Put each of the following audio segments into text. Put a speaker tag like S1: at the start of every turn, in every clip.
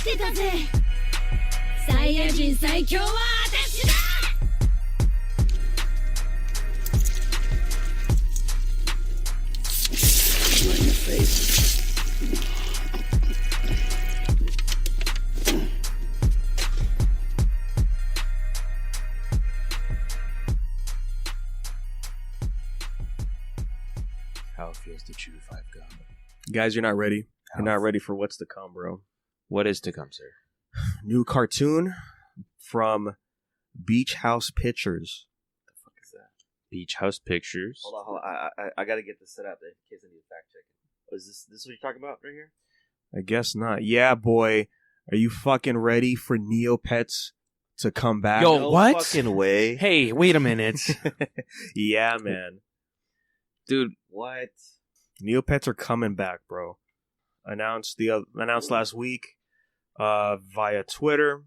S1: てたぜサイヤ人最強は私だ
S2: How it feels to chew 5 gum.
S3: Guys, you're not ready. You're not ready for what's to come, bro.
S2: What is to come, sir?
S3: New cartoon from Beach House Pictures.
S2: What the fuck is that? Beach House Pictures.
S4: Hold on. I gotta get this set up in case I need to fact check it. Is this what you're talking about right here?
S3: I guess not. Yeah, boy. Are you fucking ready for Neopets to come back?
S2: Yo,
S4: No
S2: what?
S4: fucking way.
S2: Hey, wait a minute.
S3: Yeah, man.
S2: Dude,
S4: What?
S3: Neopets are coming back, bro. Announced last week via Twitter.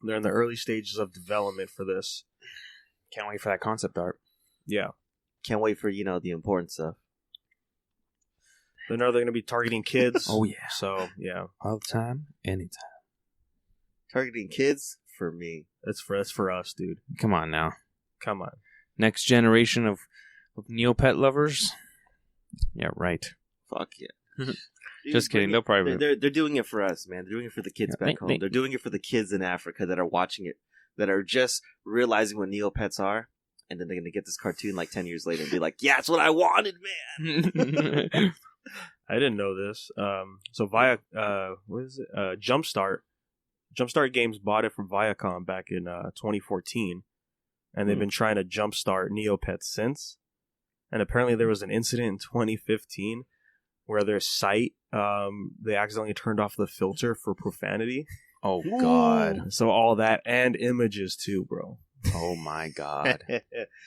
S3: They're in the early stages of development for this.
S2: can't wait for that concept art.
S3: Yeah.
S4: Can't wait for, the important stuff.
S3: They know they're going to be targeting kids.
S2: Oh, yeah.
S3: So, yeah.
S2: All the time, anytime.
S4: Targeting kids? For me.
S3: That's for us, dude.
S2: Come on now.
S3: Come on.
S2: Next generation of Neopet lovers? Yeah, right.
S4: Fuck yeah.
S2: Just kidding. They'll probably...
S4: They're doing it for us, man. They're doing it for the kids back home. They're doing it for the kids in Africa that are watching it, that are just realizing what Neopets are, and then they're going to get this cartoon like 10 years later and be like, yeah, that's what I wanted, man.
S3: I didn't know this. So via what is it? Jumpstart Games bought it from Viacom back in 2014, and they've been trying to jumpstart Neopets since. And apparently there was an incident in 2015 where their site they accidentally turned off the filter for profanity.
S2: Oh God!
S3: So all that and images too, bro.
S2: Oh my God!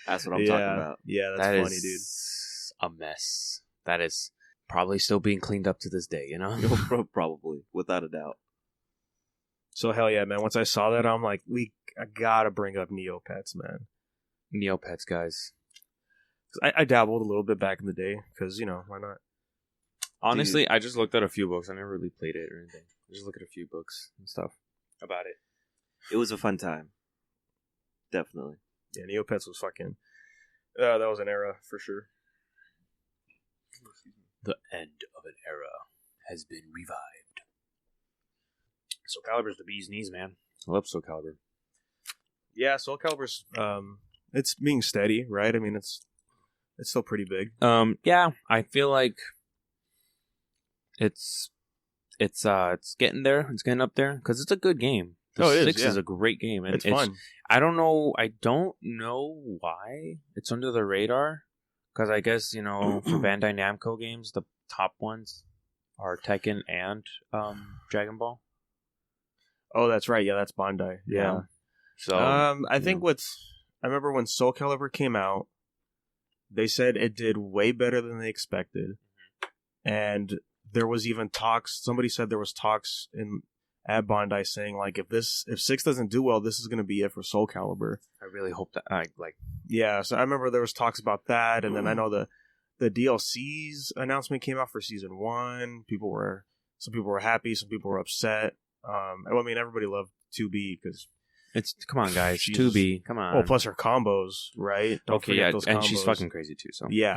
S4: That's what I'm talking about.
S3: Yeah, that's funny, dude.
S2: A mess. That is probably still being cleaned up to this day, you know?
S4: Probably, without a doubt.
S3: So hell yeah, man. Once I saw that, I'm like, I gotta bring up Neopets, man.
S2: Neopets, guys.
S3: I dabbled a little bit back in the day, because, why not?
S2: Honestly, dude, I just looked at a few books. I never really played it or anything. I just looked at a few books and stuff about it.
S4: It was a fun time. Definitely.
S3: Yeah, Neopets was fucking... that was an era, for sure.
S2: The end of an era has been revived. Soul Calibur's the bee's knees, man. I love Soul Calibur.
S3: Yeah, Soul Calibur's... it's being steady, right? I mean, it's still pretty big.
S2: Yeah, I feel like it's getting there. It's getting up there because it's a good game. The 6 is a great game, and
S3: it's fun.
S2: I don't know why it's under the radar. Because I guess for Bandai Namco games, the top ones are Tekken and Dragon Ball.
S3: Oh, that's right. Yeah, that's Bandai. Yeah.
S2: So
S3: I think I remember when Soul Calibur came out, they said it did way better than they expected. And there was even talks, somebody said there was talks at Bandai saying, like, if 6 doesn't do well, this is going to be it for Soul Calibur.
S2: I really hope that,
S3: Yeah, so I remember there was talks about that, and then I know the DLC's announcement came out for Season 1. Some people were happy, some people were upset. I mean, everybody loved 2B, because...
S2: Come on, guys. 2B. Come on.
S3: Oh, plus her combos, right? Don't forget those
S2: and
S3: combos.
S2: she's fucking crazy too. So
S3: yeah.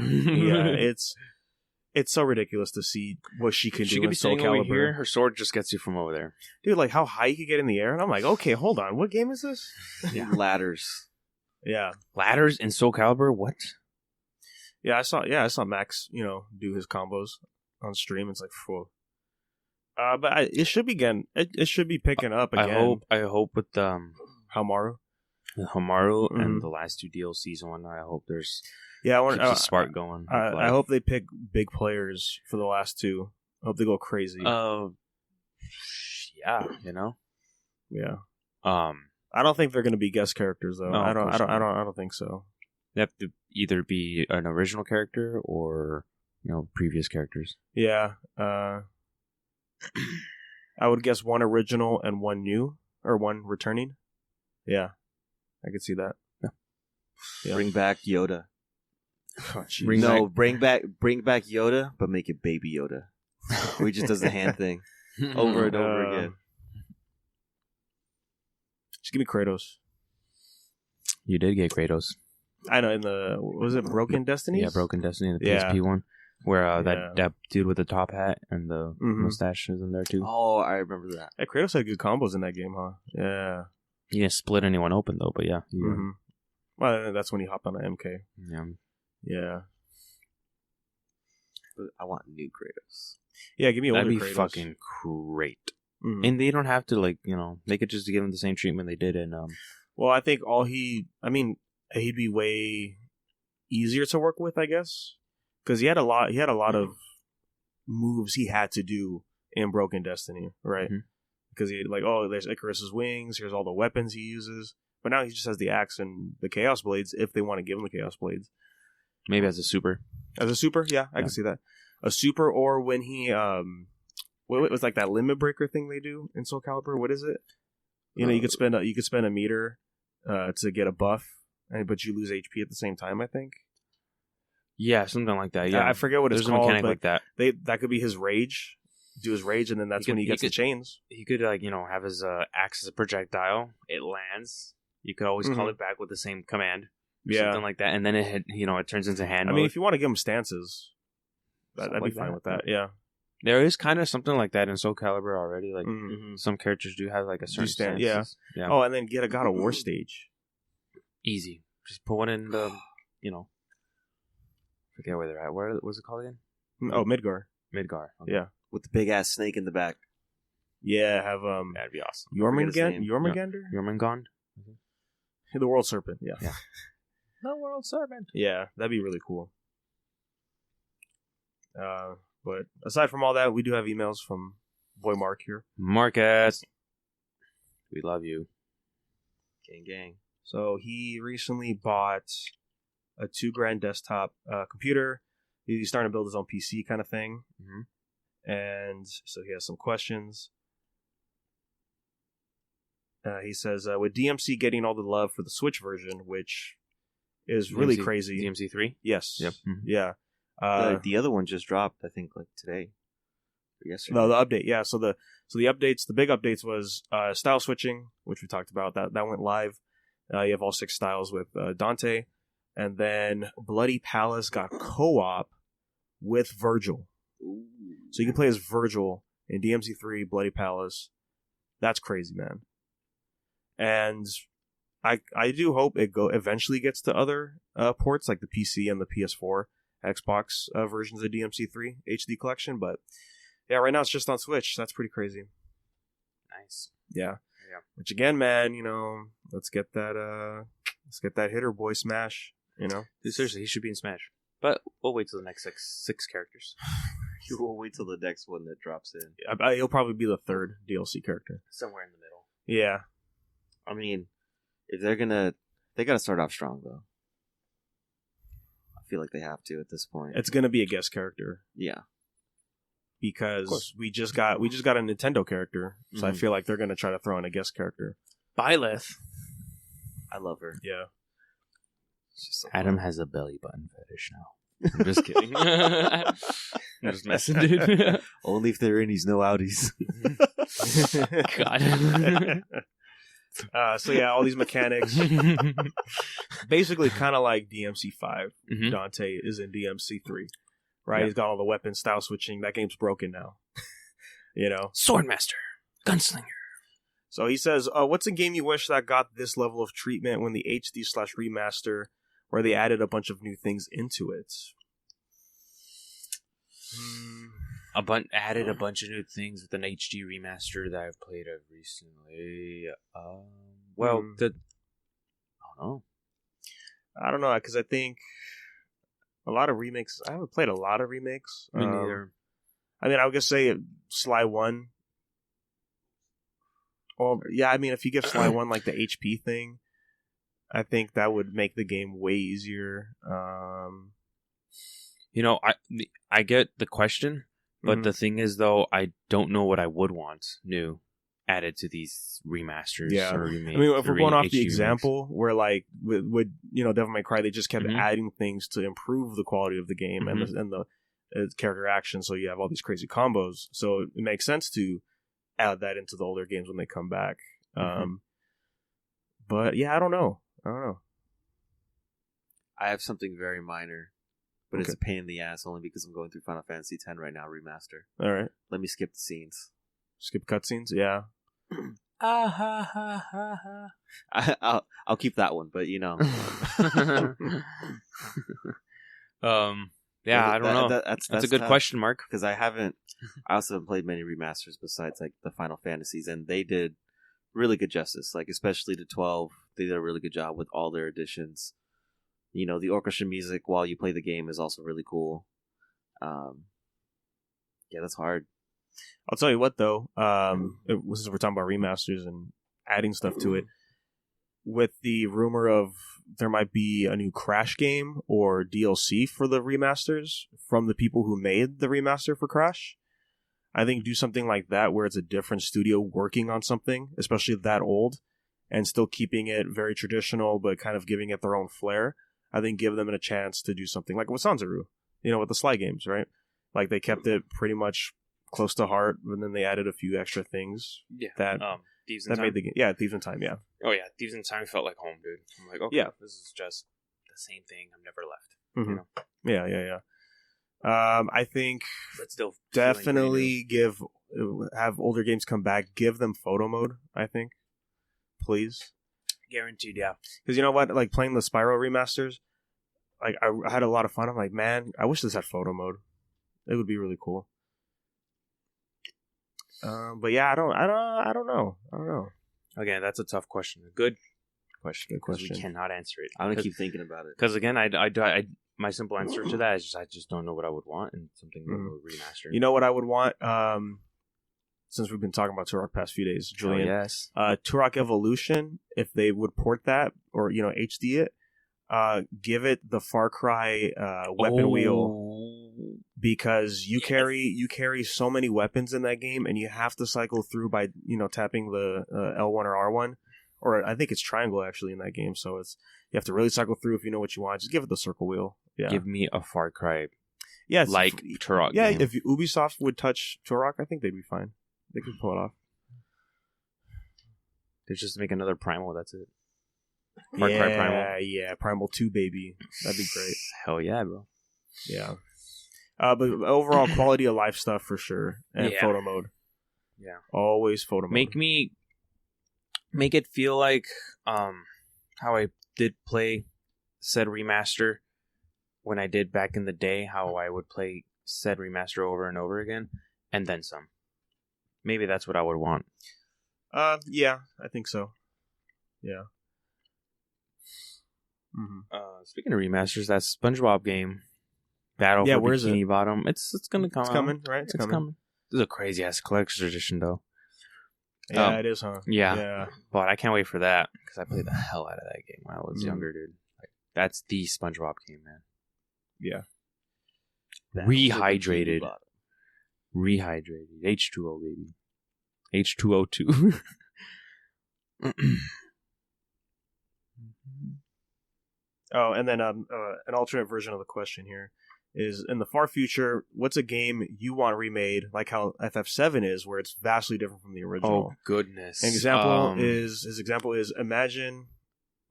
S3: It's so ridiculous to see what she can do in Soul Calibur.
S2: Over here, her sword just gets you from over there,
S3: dude. Like how high you can get in the air, and I'm like, okay, hold on, what game is this?
S4: Yeah. Ladders.
S3: Yeah,
S2: ladders in Soul Calibur. What?
S3: Yeah, I saw Max, do his combos on stream. It's like, whoa. But it should be it should be picking up again.
S2: I hope with
S3: Hamaru,
S2: and the last 2 DLCs one. I hope there's
S3: I want
S2: a spark going.
S3: I hope they pick big players for the last 2. I hope they go crazy.
S2: Yeah,
S3: Yeah.
S2: I
S3: don't think they're going to be guest characters though.
S2: No,
S3: I don't think so.
S2: They have to either be an original character or previous characters.
S3: Yeah. I would guess 1 original and 1 new, or 1 returning. Yeah, I could see that. Yeah.
S4: Bring back Yoda.
S3: Oh,
S4: bring back Yoda, but make it Baby Yoda. Where he just does the hand thing. over and over again.
S3: Just give me Kratos.
S2: You did get Kratos.
S3: I know, in the, was it Broken Destiny?
S2: Yeah, Broken Destiny, the PSP one. Where that dude with the top hat and the mustache is in there too.
S4: Oh, I remember that.
S3: Hey, Kratos had good combos in that game, huh? Yeah.
S2: He didn't split anyone open though, but yeah.
S3: Well, that's when he hopped on an MK. Yeah.
S4: I want new Kratos.
S3: Yeah, give me older
S2: That'd be
S3: Kratos.
S2: fucking great. And they don't have to, like, you know, they could just give him the same treatment they did in
S3: Well, I think he'd be way easier to work with, I guess, because he had a lot of moves he had to do in Broken Destiny, right? Because he there's Icarus's wings, here's all the weapons he uses, but now he just has the axe and the Chaos Blades if they want to give him the Chaos Blades.
S2: maybe as a super.
S3: As a super, yeah, I can see that. A super, or when he what was like that limit breaker thing they do in Soul Calibur? What is it? You know, you could spend a meter to get a buff, but you lose HP at the same time, I think.
S2: Yeah, something like that. Yeah,
S3: I forget what it's
S2: There's
S3: called.
S2: a mechanic like that.
S3: That could be his rage. Do his rage, and then that's when he gets the chains.
S2: He could, like, you know, have his axe as a projectile. It lands. You could always call it back with the same command. Something like that, and then it turns into hand mode.
S3: I mean, if you want to give him stances, I'd be fine with that. Yeah.
S2: There is kind of something like that in Soul Calibur already. Like, some characters do have, like, a certain stance.
S3: Yeah. Oh, and then get a God of War stage.
S2: Easy. Just put one in the, forget where they're at. Where was it called again?
S3: Oh, Midgar.
S2: Midgar. Okay.
S3: Yeah.
S4: With the big ass snake in the back.
S3: Yeah, have
S2: That'd be awesome.
S3: Jormungandr?
S2: Jormungand?
S3: The World Serpent, yeah.
S2: The World Serpent.
S3: Yeah, that'd be really cool. But aside from all that, we do have emails from boy Mark here.
S2: Marcus. We love you.
S4: Gang.
S3: So he recently bought a $2,000 desktop computer. He's starting to build his own PC kind of thing. And so he has some questions. He says, with DMC getting all the love for the Switch version, which is really crazy.
S2: DMC 3?
S3: Yes.
S2: Yep.
S3: Yeah.
S4: The other one just dropped, I think, like today. Or yesterday.
S3: No, the update. Yeah. So the updates, the big updates was style switching, which we talked about. That went live. You have all 6 styles with Dante. And then Bloody Palace got co-op with Virgil.
S4: Ooh.
S3: So you can play as Virgil in DMC3, Bloody Palace. That's crazy, man. And I do hope it eventually gets to other ports, like the PC and the PS4, Xbox versions of DMC3 HD collection. But yeah, right now it's just on Switch. That's pretty crazy.
S2: Nice.
S3: Yeah. Which again, man, let's get that hitter boy Smash.
S2: Dude, seriously, he should be in Smash. But we'll wait till the next six characters.
S4: You will wait till the next one that drops in.
S3: He'll probably be the 3rd DLC character.
S2: Somewhere in the middle.
S3: Yeah.
S4: I mean, if they gotta start off strong though. I feel like they have to at this point.
S3: It's gonna be a guest character.
S4: Yeah.
S3: Because we just got a Nintendo character, so I feel like they're gonna try to throw in a guest character.
S2: Byleth.
S4: I love her.
S3: Yeah.
S4: So
S2: Adam has a belly button fetish now. I'm just kidding. I'm just messing, dude.
S4: Only if they're in these no outies.
S2: God.
S3: So yeah, all these mechanics. Basically kind of like DMC5. Dante is in DMC3. Right? Yep. He's got all the weapon style switching. That game's broken now.
S2: Swordmaster. Gunslinger.
S3: So he says, what's a game you wish that got this level of treatment when the HD/remaster, where they added a bunch of new things into it?
S2: Added a bunch of new things with an HD remaster that I've played of recently.
S3: I don't know, because I think a lot of remakes. I haven't played a lot of remakes.
S2: Me neither.
S3: I mean, I would just say Sly 1. Well, yeah, I mean, if you give Sly 1 like the HP thing, I think that would make the game way easier.
S2: I get the question, but the thing is, though, I don't know what I would want new added to these remasters.
S3: Yeah,
S2: or remakes.
S3: I mean, if we're going off the example where, like, with Devil May Cry, they just kept adding things to improve the quality of the game and It's character action, so you have all these crazy combos. So it makes sense to add that into the older games when they come back. But yeah, I don't know.
S4: I have something very minor, but it's a pain in the ass only because I'm going through Final Fantasy X right now, remaster.
S3: All right.
S4: Let me skip the scenes.
S3: Skip cutscenes? Yeah.
S4: I'll keep that one, but you know.
S2: Yeah, I don't know. That's a good question, Mark.
S4: Because I also haven't played many remasters besides like the Final Fantasies, and they did really good justice. Like especially to 12, they did a really good job with all their additions. You know, the orchestra music while you play the game is also really cool. Yeah, that's hard.
S3: I'll tell you what, though. Since we're talking about remasters and adding stuff to it, with the rumor of there might be a new Crash game or DLC for the remasters from the people who made the remaster for Crash, I think do something like that where it's a different studio working on something, especially that old, and still keeping it very traditional, but kind of giving it their own flair. I think give them a chance to do something like with Sanzaru, with the Sly games, right? Like they kept it pretty much close to heart, and then they added a few extra things.
S2: Yeah.
S3: That
S2: Thieves in Time.
S3: made the game. Yeah, Thieves in Time. Yeah.
S2: Oh yeah, Thieves in Time felt like home, dude. I'm like, okay,
S3: yeah,
S2: this is just the same thing. I'm never left.
S3: Mm-hmm. Yeah. I think
S2: but still
S3: definitely have older games come back. Give them photo mode. I think, please.
S2: Guaranteed, yeah.
S3: Because you know what? Like playing the Spyro remasters, like I had a lot of fun. I'm like, man, I wish this had photo mode. It would be really cool. But yeah, I don't know.
S2: Again, that's a tough question. A good question.
S3: Good question.
S2: We cannot answer it.
S4: I'm gonna keep thinking about it.
S2: Because again, my simple answer to that is I just don't know what I would want in something remastered.
S3: You know what I would want? Since we've been talking about Turok past few days, Julian.
S2: Yes.
S3: Turok Evolution, if they would port that or HD it, give it the Far Cry weapon wheel, because you carry so many weapons in that game, and you have to cycle through by tapping the L1 or R1, or I think it's triangle actually in that game. So you have to really cycle through if you know what you want. Just give it the circle wheel. Yeah.
S2: Give me a Far Cry.
S3: Yeah,
S2: like Turok.
S3: Yeah,
S2: game.
S3: If Ubisoft would touch Turok, I think they'd be fine. They could pull it off.
S2: They just make another Primal. That's it. Far Cry Primal.
S3: Yeah, Primal 2, baby. That'd be great.
S2: Hell yeah, bro.
S3: Yeah. But overall quality of life stuff for sure, and photo mode.
S2: Yeah,
S3: always photo mode.
S2: Make it feel like how I did play said remaster when I did back in the day. How I would play said remaster over and over again, and then some. Maybe that's what I would want.
S3: Yeah, I think so. Yeah.
S2: Mm-hmm. Speaking of remasters, that SpongeBob game, Battle for Bikini Bottom, it's gonna come.
S3: It's coming, right? It's coming.
S2: This is a crazy ass collector's edition, though.
S3: Yeah, it is, huh?
S2: Yeah. But I can't wait for that because I played the hell out of that game when I was younger, dude. Like, that's the SpongeBob game, man.
S3: Yeah.
S2: Rehydrated. H2O, baby. H2O2.
S3: Oh, and then an alternate version of the question here is, in the far future, what's a game you want remade, like how FF7 is, where it's vastly different from the original?
S2: Oh, goodness.
S3: His example is imagine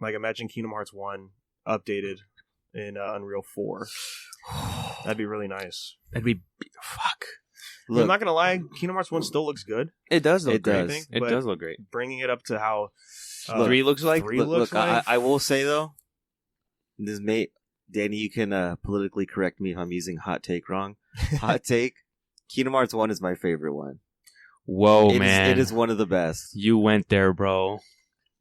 S3: Kingdom Hearts 1 updated in Unreal 4. That'd be really nice.
S2: That'd be... Fuck.
S3: Look, I'm not gonna lie, Kingdom Hearts 1 still looks good.
S2: It does look great.
S3: It
S2: does look great.
S3: Bringing it up to how
S2: 3 looks like.
S4: I will say though, Danny, you can politically correct me if I'm using hot take wrong. Hot take: Kingdom Hearts 1 is my favorite one.
S2: Whoa, man!
S4: It is one of the best.
S2: You went there, bro.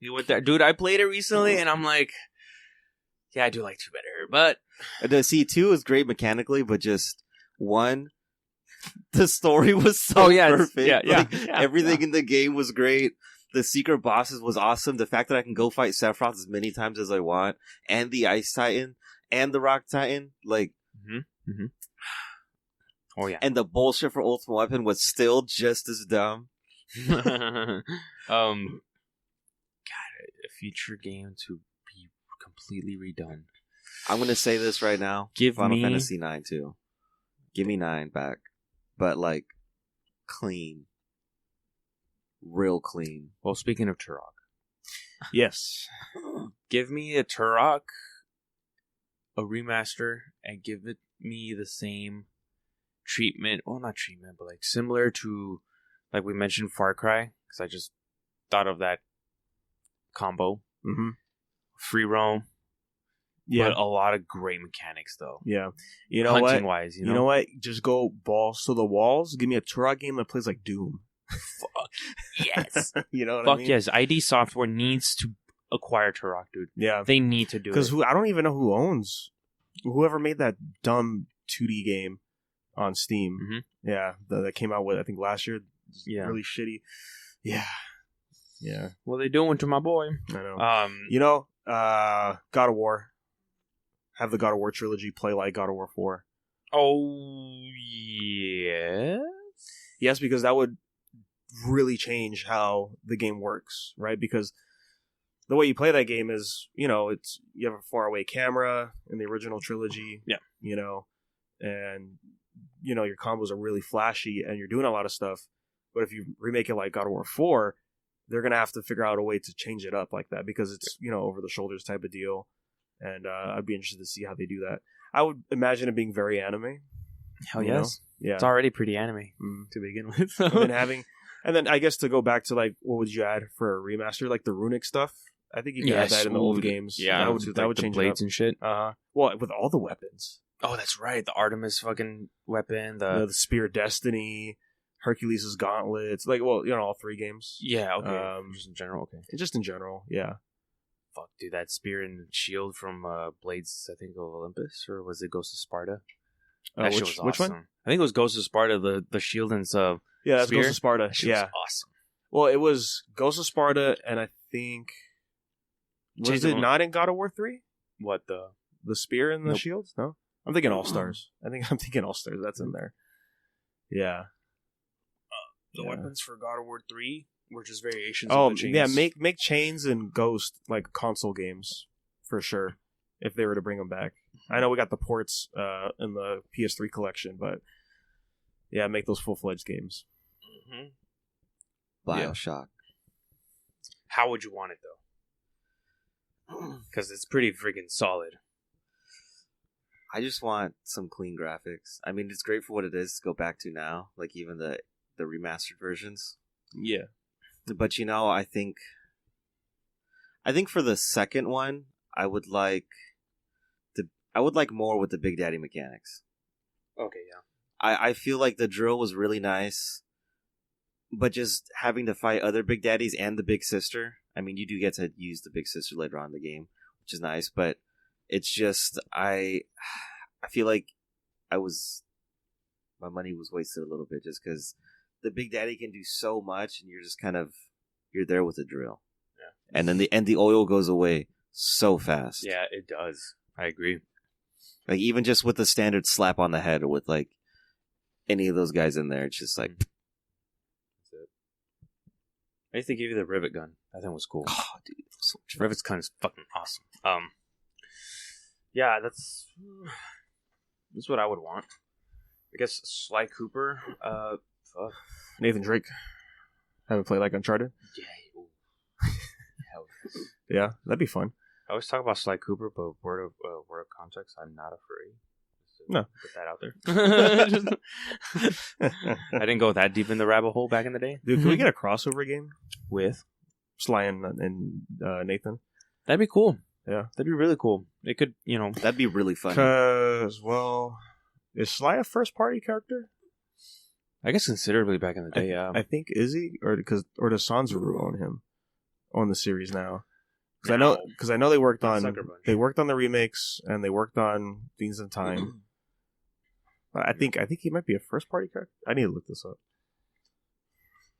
S2: You went there, dude. I played it recently, and I'm like, yeah, I do like 2 better, but
S4: the C2 is great mechanically, but just 1. The story was so perfect. Everything in the game was great. The secret bosses was awesome. The fact that I can go fight Sephiroth as many times as I want, and the Ice Titan, and the Rock Titan, like,
S2: oh yeah.
S4: And the bullshit for Ultimate Weapon was still just as dumb.
S2: God, a future game to be completely redone.
S4: I'm gonna say this right now.
S2: Give
S4: Final
S2: me
S4: Fantasy 9 too. Give me 9 back, but like clean, real clean.
S2: Well, speaking of Turok,
S3: Yes.
S2: give me a Turok, a remaster, and give it me the same treatment. Well, not treatment, but like similar to, like we mentioned, Far Cry, because I just thought of that combo.
S3: Mm-hmm.
S2: Free roam.
S3: Yeah.
S2: But a lot of great mechanics, though.
S3: Yeah. You know
S2: Hunting
S3: what?
S2: wise,
S3: You know what? Just go balls to the walls. Give me a Turok game that plays like Doom.
S2: Fuck yes.
S3: You know what
S2: Fuck
S3: I mean?
S2: yes. ID Software needs to acquire Turok, dude.
S3: Yeah.
S2: They need to do it.
S3: Because I don't even know who owns. Whoever made that dumb 2D game on Steam.
S2: Mm-hmm.
S3: Yeah. That came out with, I think, last year.
S2: Yeah.
S3: Really shitty. Yeah. Yeah.
S2: What they doing to my boy?
S3: I know. You know, God of War. Have the God of War trilogy play like God of War 4.
S2: Oh, yeah.
S3: Yes, because that would really change how the game works, right? Because the way you play that game is, you know, it's you have a faraway camera in the original trilogy.
S2: Yeah.
S3: You know, and, you know, your combos are really flashy and you're doing a lot of stuff. But if you remake it like God of War 4, they're going to have to figure out a way to change it up like that because it's, you know, over the shoulders type of deal. And I'd be interested to see how they do that. I would imagine it being very anime.
S2: Hell
S3: you know?
S2: yes.
S3: Yeah.
S2: It's already pretty anime to begin with.
S3: And then I guess to go back to like, what would you add for a remaster? Like the runic stuff? I think you could add that in the old games.
S2: Yeah,
S3: that would
S2: the
S3: change
S2: blades
S3: it up.
S2: and shit.
S3: Well, with all the weapons.
S2: Oh, that's right. The Artemis fucking weapon. The
S3: Spear of Destiny, Hercules' gauntlets. Like, well, you know, all 3 games.
S2: Yeah, okay. Just in general, okay.
S3: Just in general, yeah.
S2: Fuck, dude, that spear and shield from Blades, I think, of Olympus, or was it Ghost of Sparta? That shit was awesome.
S3: Which one?
S2: I think it was Ghost of Sparta, the shield and
S3: yeah, that's
S2: spear.
S3: Ghost of Sparta.
S2: That shit was awesome.
S3: Well, it was Ghost of Sparta, and I think was it not in God of War 3?
S2: What
S3: the spear and the
S2: Nope.
S3: shields? No, I'm thinking All Stars. I'm thinking All Stars. That's in there. Yeah.
S2: The weapons for God of War 3 were just variations.
S3: Oh,
S2: of the chains.
S3: yeah. Make Chains and Ghost like console games for sure. If they were to bring them back, I know we got the ports in the PS3 collection, but yeah, make those full-fledged games.
S2: Mm-hmm.
S4: BioShock.
S2: How would you want it though? Because it's pretty freaking solid.
S4: I just want some clean graphics. I mean, it's great for what it is to go back to now, like even the remastered versions.
S3: Yeah.
S4: But you know, I think for the second one, I would like more with the Big Daddy mechanics.
S2: Okay, yeah.
S4: I feel like the drill was really nice, but just having to fight other Big Daddies and the Big Sister. I mean, you do get to use the Big Sister later on in the game, which is nice, but it's just I feel like my money was wasted a little bit just because the Big Daddy can do so much, and you're just you're there with the drill. Yeah. And then the oil goes away so fast.
S2: Yeah, it does. I agree.
S4: Like, even just with the standard slap on the head or with, like, any of those guys in there, it's just like...
S2: That's it. I used to give you the rivet gun. I think it was cool.
S4: Oh, dude. So much fun.
S2: Rivet's gun is fucking awesome. Yeah, that's what I would want. I guess Sly Cooper, fuck.
S3: Nathan Drake. Haven't played like Uncharted?
S2: Yeah.
S3: Yeah, that'd be fun.
S2: I always talk about Sly Cooper, but word of context, I'm not afraid.
S3: No.
S2: Put that out there. I didn't go that deep in the rabbit hole back in the day.
S3: Dude, can we get a crossover game?
S2: With
S3: Sly and Nathan?
S2: That'd be cool.
S3: Yeah.
S2: That'd be really cool. It could,
S4: That'd be really fun.
S3: Because, well, is Sly a first-party character?
S2: I guess considerably back in the day, yeah.
S3: I think, is he? Or does Sanzaru own him? On the series now? Because I know they worked on the remakes and they worked on Things in Time. I think he might be a first party character. I need to look this up.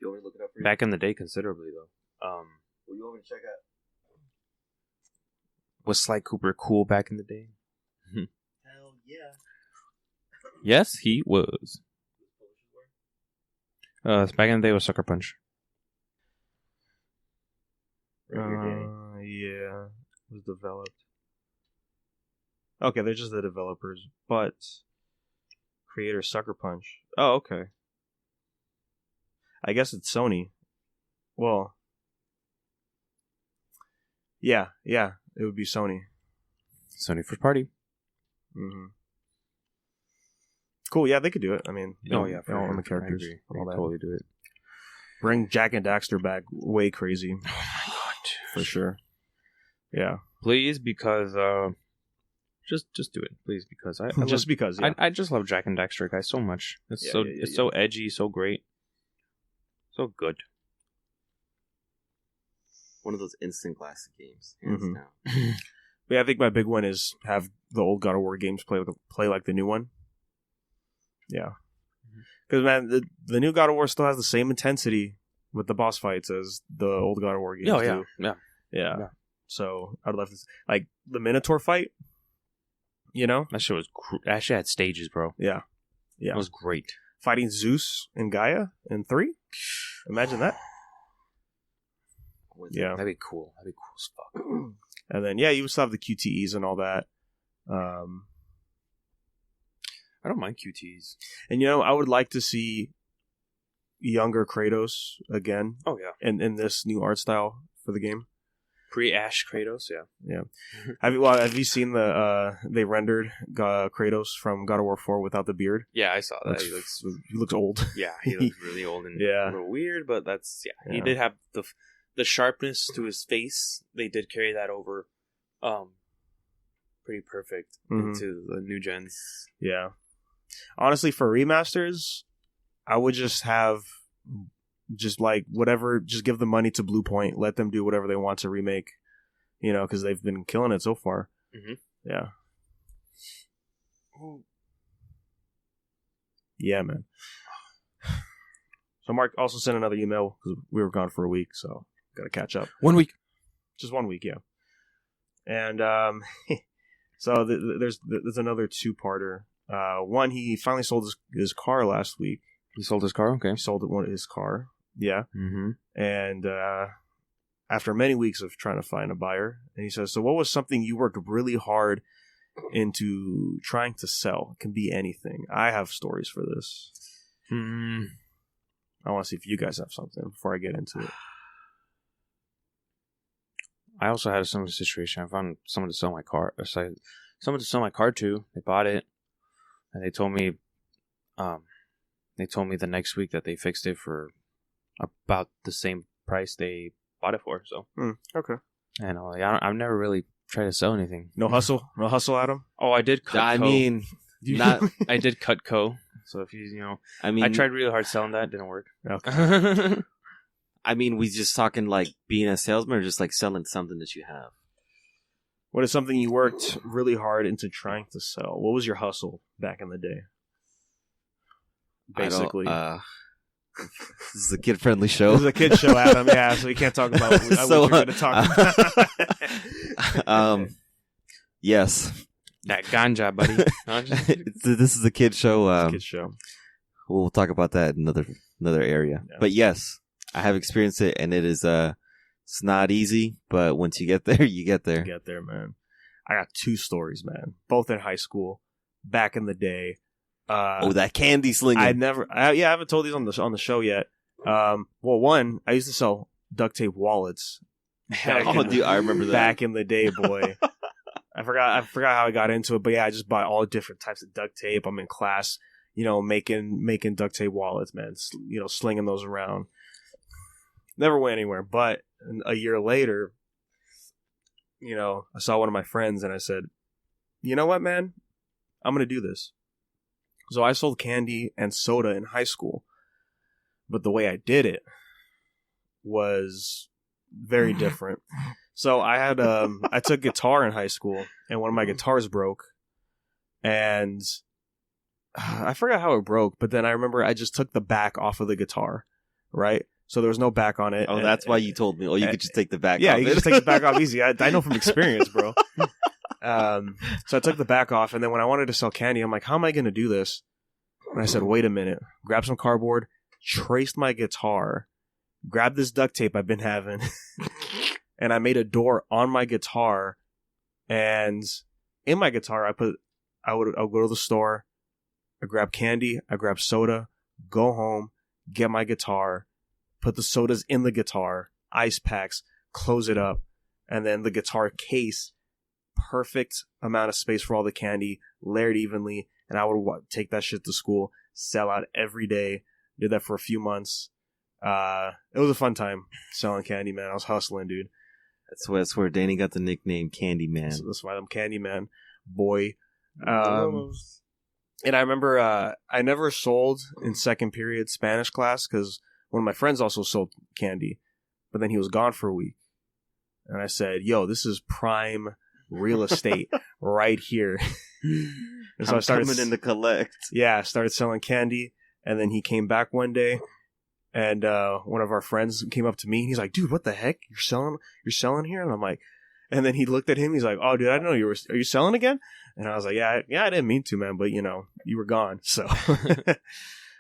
S4: You want me to look it up for you?
S2: Back in the day, considerably though.
S4: Well, you want me to check out?
S2: Was Sly Cooper cool back in the day?
S4: Hell yeah.
S2: Yes, he was. Back in the day was Sucker Punch.
S3: Yeah, it was developed. Okay, they're just the developers, but Creator Sucker Punch. Oh, okay. I guess it's Sony. Well, yeah, it would be Sony.
S2: Sony first party.
S3: Mm-hmm. Cool, yeah, they could do it. I mean, they own the characters.
S2: I agree.
S3: All that.
S2: Totally do it.
S3: Bring Jack and Daxter back. Way crazy.
S2: Oh my god,
S3: for sure. Yeah,
S2: please, because just do it, please, because I
S3: because yeah.
S2: I just love Jack and Daxter guys so much. It's so edgy, so great, so good.
S4: One of those instant classic games, hands down.
S3: Yeah, I think my big one is have the old God of War games play like the new one. Yeah, because man, the new God of War still has the same intensity with the boss fights as the old God of War games.
S2: Oh
S3: do.
S2: yeah.
S3: So I'd love to like the Minotaur fight. You know,
S2: that shit was actually had stages, bro.
S3: Yeah,
S2: it was great.
S3: Fighting Zeus and Gaia in 3. Imagine that. Yeah,
S2: that'd be cool. That'd be cool as fuck.
S3: And then you still have the QTEs and all that.
S2: I don't mind QTEs.
S3: And I would like to see younger Kratos again.
S2: Oh yeah,
S3: in this new art style for the game.
S2: Pre-Ash Kratos, yeah.
S3: Have you seen they rendered Kratos from God of War 4 without the beard?
S2: Yeah, I saw that.
S3: He looks old.
S2: Yeah, he looks really old and
S3: a
S2: little weird, but he did have the sharpness to his face. They did carry that over, pretty perfect into the new gens. Yeah,
S3: honestly, for remasters, I would just have. Just like whatever, just give the money to Blue Point. Let them do whatever they want to remake, because they've been killing it so far.
S2: Mm-hmm.
S3: Yeah. Yeah, man. So Mark also sent another email because we were gone for a week, so got to catch up.
S2: 1 week.
S3: Just 1 week, yeah. And so there's another two-parter. One, he finally sold his car last week.
S2: He sold his car? Okay.
S3: He sold his car. Yeah.
S2: Mm-hmm.
S3: And after many weeks of trying to find a buyer, and he says, so what was something you worked really hard into trying to sell? It can be anything. I have stories for this. I want to see if you guys have something before I get into it.
S2: I also had a similar situation. I found someone to sell my car. Someone to sell my car to. They bought it, and they told me the next week that they fixed it for about the same price they bought it for. So
S3: okay.
S2: And I've never really tried to sell anything.
S3: No hustle, Adam.
S2: Oh, I did cut.
S4: I mean, not.
S2: I did Cutco. So if I tried really hard selling that, didn't work.
S3: Okay.
S4: I mean, we just talking like being a salesman or just like selling something that you have.
S3: What is something you worked really hard into trying to sell? What was your hustle back in the day? Basically,
S4: this is a kid-friendly show.
S3: This is a kid show, Adam. Yeah, so we can't talk about what you're going to talk
S4: about. Yes,
S2: that ganja, buddy.
S4: This is a kid show.
S3: It's a kid show.
S4: We'll talk about that in another area. Yeah. But yes, I have experienced it, and it is it's not easy. But once you get there, you get there.
S3: You get there, man. I got 2 stories, man. Both in high school, back in the day.
S4: That candy slinging.
S3: I haven't told these on the show yet. Well, one, I used to sell duct tape wallets.
S4: Dude, I remember that
S3: back in the day, boy. I forgot how I got into it, but yeah, I just bought all different types of duct tape. I'm in class, making duct tape wallets, man. Slinging those around. Never went anywhere. But a year later, I saw one of my friends and I said, "You know what, man? I'm gonna do this." So I sold candy and soda in high school, but the way I did it was very different. So I had I took guitar in high school, and one of my guitars broke, and I forgot how it broke. But then I remember I just took the back off of the guitar, right? So there was no back on it.
S4: Oh, that's why you told me. Oh, you could just take the back.
S3: Yeah,
S4: off
S3: you could just take the back off easy. I know from experience, bro. So I took the back off, and then when I wanted to sell candy, I'm like, how am I going to do this? And I said, wait a minute. Grab some cardboard, traced my guitar, grabbed this duct tape I've been having, and I made a door on my guitar. And in my guitar, I would go to the store, I grab candy, I grab soda, go home, get my guitar, put the sodas in the guitar, ice packs, close it up, and then the guitar case, perfect amount of space for all the candy, layered evenly, and I would take that shit to school, sell out every day. Did that for a few months. It was a fun time selling candy, man. I was hustling, dude.
S4: That's where Danny got the nickname Candy Man.
S3: That's why I'm Candy Man, boy. And I remember I never sold in second period Spanish class because one of my friends also sold candy, but then he was gone for a week. And I said, yo, this is prime real estate right here. And so I started
S4: coming in to collect.
S3: Yeah, I started selling candy, and then he came back one day, and one of our friends came up to me, and he's like, dude, what the heck? You're selling here? And I'm like, and then he looked at him, he's like, oh, dude, I didn't know are you selling again? And I was like, yeah, I didn't mean to, man, but, you know, you were gone, so.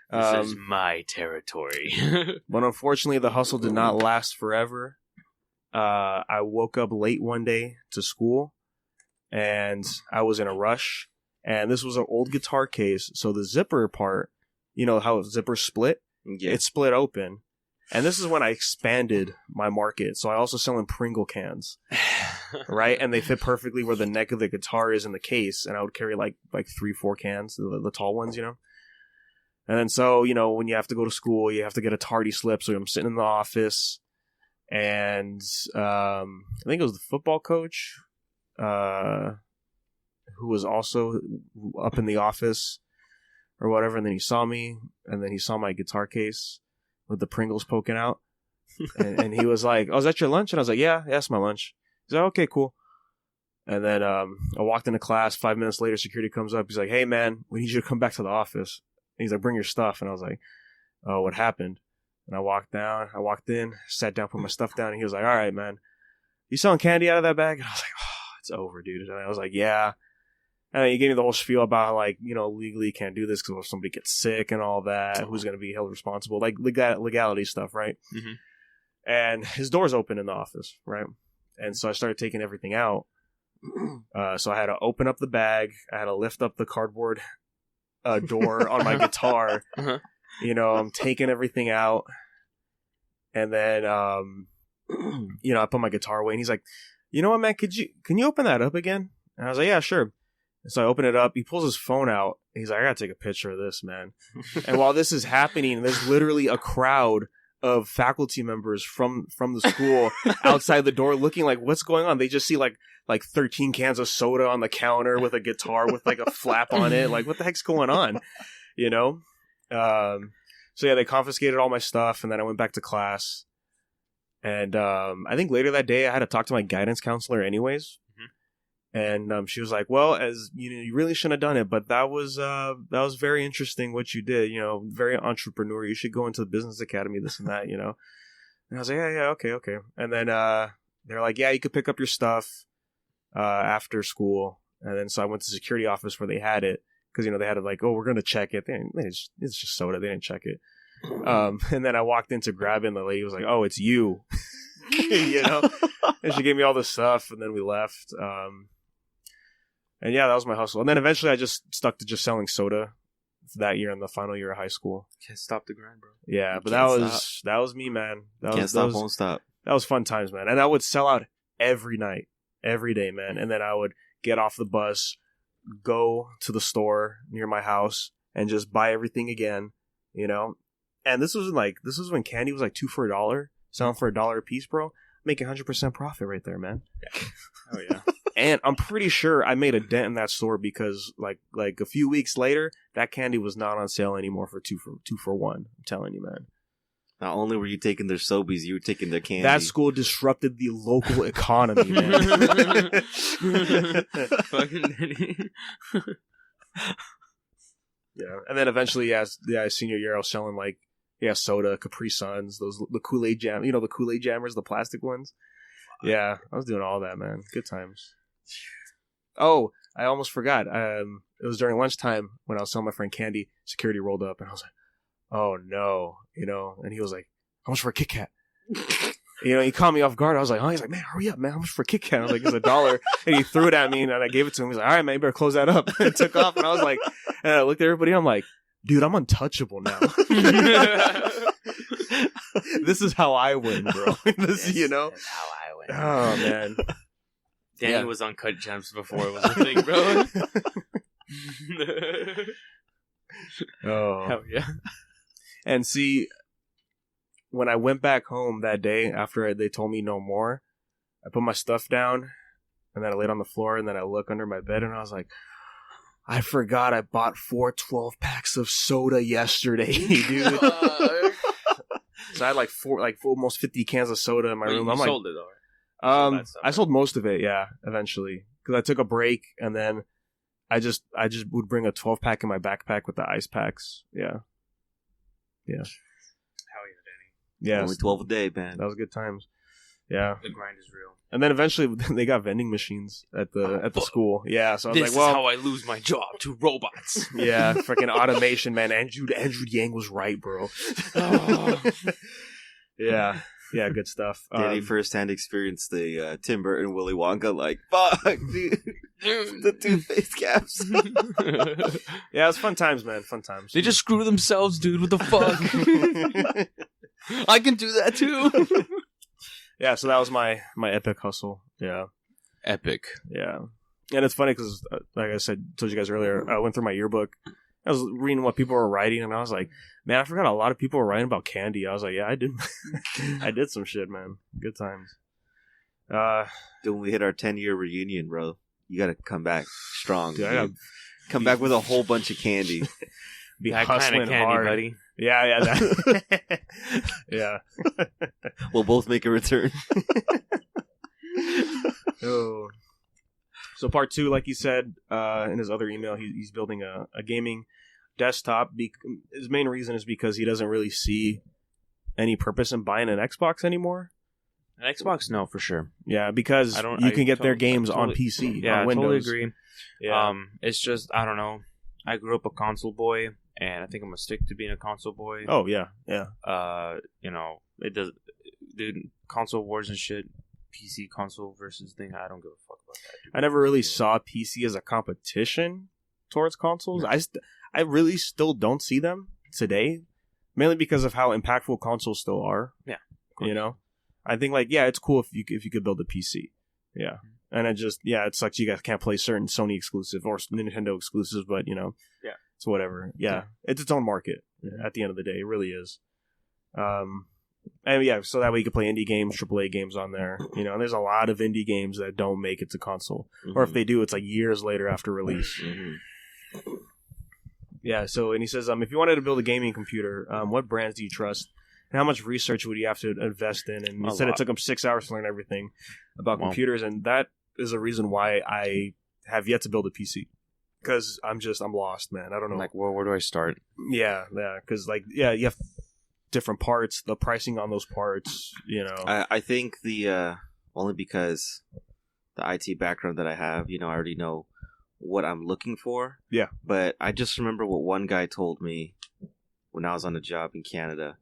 S2: This is my territory.
S3: But unfortunately, the hustle did not last forever. I woke up late one day to school, and I was in a rush, and this was an old guitar case, so the zipper part, you know how zippers split?
S4: Yeah.
S3: It split open. And this is when I expanded my market. So I also sell in Pringle cans, right? And they fit perfectly where the neck of the guitar is in the case. And I would carry like 3-4 cans, the tall ones, you know? And then so, you know, when you have to go to school, you have to get a tardy slip. So I'm sitting in the office, and I think it was the football coach who was also up in the office or whatever. And then he saw me, and then he saw my guitar case with the Pringles poking out. And he was like, oh, is that your lunch? And I was like, yeah, that's my lunch. He's like, okay, cool. And then I walked into class. 5 minutes later, security comes up. He's like, hey, man, we need you to come back to the office. And he's like, bring your stuff. And I was like, oh, what happened? And I walked in, sat down, put my stuff down. And he was like, all right, man, you selling candy out of that bag? And I was like, oh, it's over, dude. And I was like, yeah. And he gave me the whole spiel about how, like, you know, legally can't do this because if somebody gets sick and all that, who's going to be held responsible? Like, legality stuff, right?
S2: Mm-hmm.
S3: And his door's open in the office, right? And so I started taking everything out. So I had to open up the bag. I had to lift up the cardboard door on my guitar.
S2: Uh-huh.
S3: You know, I'm taking everything out. And then, you know, I put my guitar away. And he's like, you know what, man? Can you open that up again? And I was like, yeah, sure. And so I open it up. He pulls his phone out. He's like, I got to take a picture of this, man. And while this is happening, there's literally a crowd of faculty members from the school outside the door looking like, what's going on? They just see like 13 cans of soda on the counter with a guitar with like a flap on it. Like, what the heck's going on? You know? So yeah, they confiscated all my stuff, and then I went back to class. And I think later that day I had to talk to my guidance counselor anyways. And she was like, well, as you know, you really shouldn't have done it, but that was very interesting what you did, you know, very entrepreneur. You should go into the business academy, this and that, you know. And I was like, yeah, okay. And then they're like, yeah, you could pick up your stuff after school. And then so I went to the security office where they had it, because, you know, they had it like, oh, we're going to check it. It's just soda. They didn't check it. And then I walked in to grab it, and the lady was like, oh, it's you. You know? And she gave me all this stuff, and then we left. And yeah, that was my hustle. And then eventually I just stuck to just selling soda that year in the final year of high school.
S2: Can't stop the grind, bro.
S3: Yeah, but that was me, man.
S4: Won't stop.
S3: That was fun times, man. And I would sell out every night, every day, man. And then I would get off the bus, go to the store near my house, and just buy everything again, you know? And this was when candy was like 2 for $1, selling for $1 a piece, bro. Making 100% profit right there, man.
S2: Yeah. Oh yeah.
S3: And I'm pretty sure I made a dent in that store because like a few weeks later, that candy was not on sale anymore for 2 for $1. I'm telling you, man.
S4: Not only were you taking their Sobeys, you were taking their candy.
S3: That school disrupted the local economy, man.
S2: Fucking
S3: Yeah, and then eventually, senior year, I was selling like soda, Capri Suns, the Kool-Aid jam, you know, the Kool-Aid jammers, the plastic ones. Yeah, I was doing all that, man. Good times. Oh, I almost forgot. It was during lunchtime when I was selling my friend candy. Security rolled up, and I was like, "Oh no," you know. And he was like, "How much for a Kit Kat?" he caught me off guard. I was like, oh, he's like, man, hurry up, man. How much for a Kit Kat? I was like, it's $1. And he threw it at me, and I gave it to him. He's like, all right, man, you better close that up. And it took off, and I was like, and I looked at everybody. I'm like, dude, I'm untouchable now. This is how I win, bro. This is how
S2: I win.
S3: Oh, man.
S2: Danny was Uncut Gems before it was a thing, bro.
S3: Oh.
S2: Hell yeah.
S3: And see, when I went back home that day after they told me no more, I put my stuff down, and then I laid on the floor, and then I look under my bed, and I was like, I forgot I bought 4 12-packs of soda yesterday, dude. So I had like almost 50 cans of soda in my room.
S2: I'm sold it though, right?
S3: I sold most of it, yeah, eventually, because I took a break, and then I just would bring a 12-pack in my backpack with the ice packs. Yeah.
S2: Hell yeah, Danny.
S3: Yeah,
S4: only 12 a day, man.
S3: That was good times. Yeah,
S2: the grind is real.
S3: and then eventually they got vending machines at the school. Yeah, so I was
S2: This
S3: like, well,
S2: is how I lose my job to robots.
S3: yeah, freaking automation, man. Andrew Yang was right, bro.
S2: Oh.
S3: Yeah, good stuff.
S4: Danny firsthand experienced the Tim Burton Willy Wonka, like, fuck, dude. The toothpaste caps.
S3: Yeah, it was fun times, man. Fun times.
S2: They just screw themselves, dude. What the fuck? I can do that too.
S3: Yeah, so that was my epic hustle. Yeah.
S2: Epic.
S3: Yeah. And it's funny because, like I told you guys earlier, I went through my yearbook. I was reading what people were writing, and I was like, man, I forgot a lot of people were writing about candy. I was like, yeah, I did. I did some shit, man. Good times.
S4: Dude, when we hit our 10-year reunion, bro, you gotta come back strong.
S3: Dude, I gotta
S4: come back with a whole bunch of candy.
S3: Be
S2: That kind
S3: hustling
S2: of candy,
S3: hard.
S2: buddy.
S3: Yeah. That. Yeah.
S4: We'll both make a return.
S3: Oh. So part 2, like he said in his other email, he's building a gaming desktop. His main reason is because he doesn't really see any purpose in buying an Xbox anymore.
S2: An Xbox, no, for sure.
S3: Yeah, because you can get their games on PC,
S2: Yeah,
S3: on Windows.
S2: I totally agree.
S3: Yeah.
S2: It's just, I don't know. I grew up a console boy, and I think I'm gonna stick to being a console boy.
S3: Oh yeah.
S2: It does, dude. Console wars and shit. PC console versus thing. I don't give a fuck about that, dude.
S3: I never really saw PC as a competition towards consoles. I really still don't see them today, mainly because of how impactful consoles still are.
S2: Yeah,
S3: I think it's cool if you could build a PC. Yeah. And it sucks you guys can't play certain Sony exclusive or Nintendo exclusives, but it's whatever. Yeah. It's its own market at the end of the day. It really is. And yeah, so that way you can play indie games, AAA games on there. And there's a lot of indie games that don't make it to console. Mm-hmm. Or if they do, it's like years later after release. Mm-hmm. Yeah, so, and he says, if you wanted to build a gaming computer, what brands do you trust? And how much research would you have to invest in? And he said it took him 6 hours to learn everything about computers, and that is a reason why I have yet to build a PC. Because I'm lost, man. I don't know.
S2: Like, well, where do I start?
S3: Yeah, because you have different parts, the pricing on those parts,
S4: I think only because the IT background that I have, I already know what I'm looking for.
S3: Yeah.
S4: But I just remember what one guy told me when I was on a job in Canada.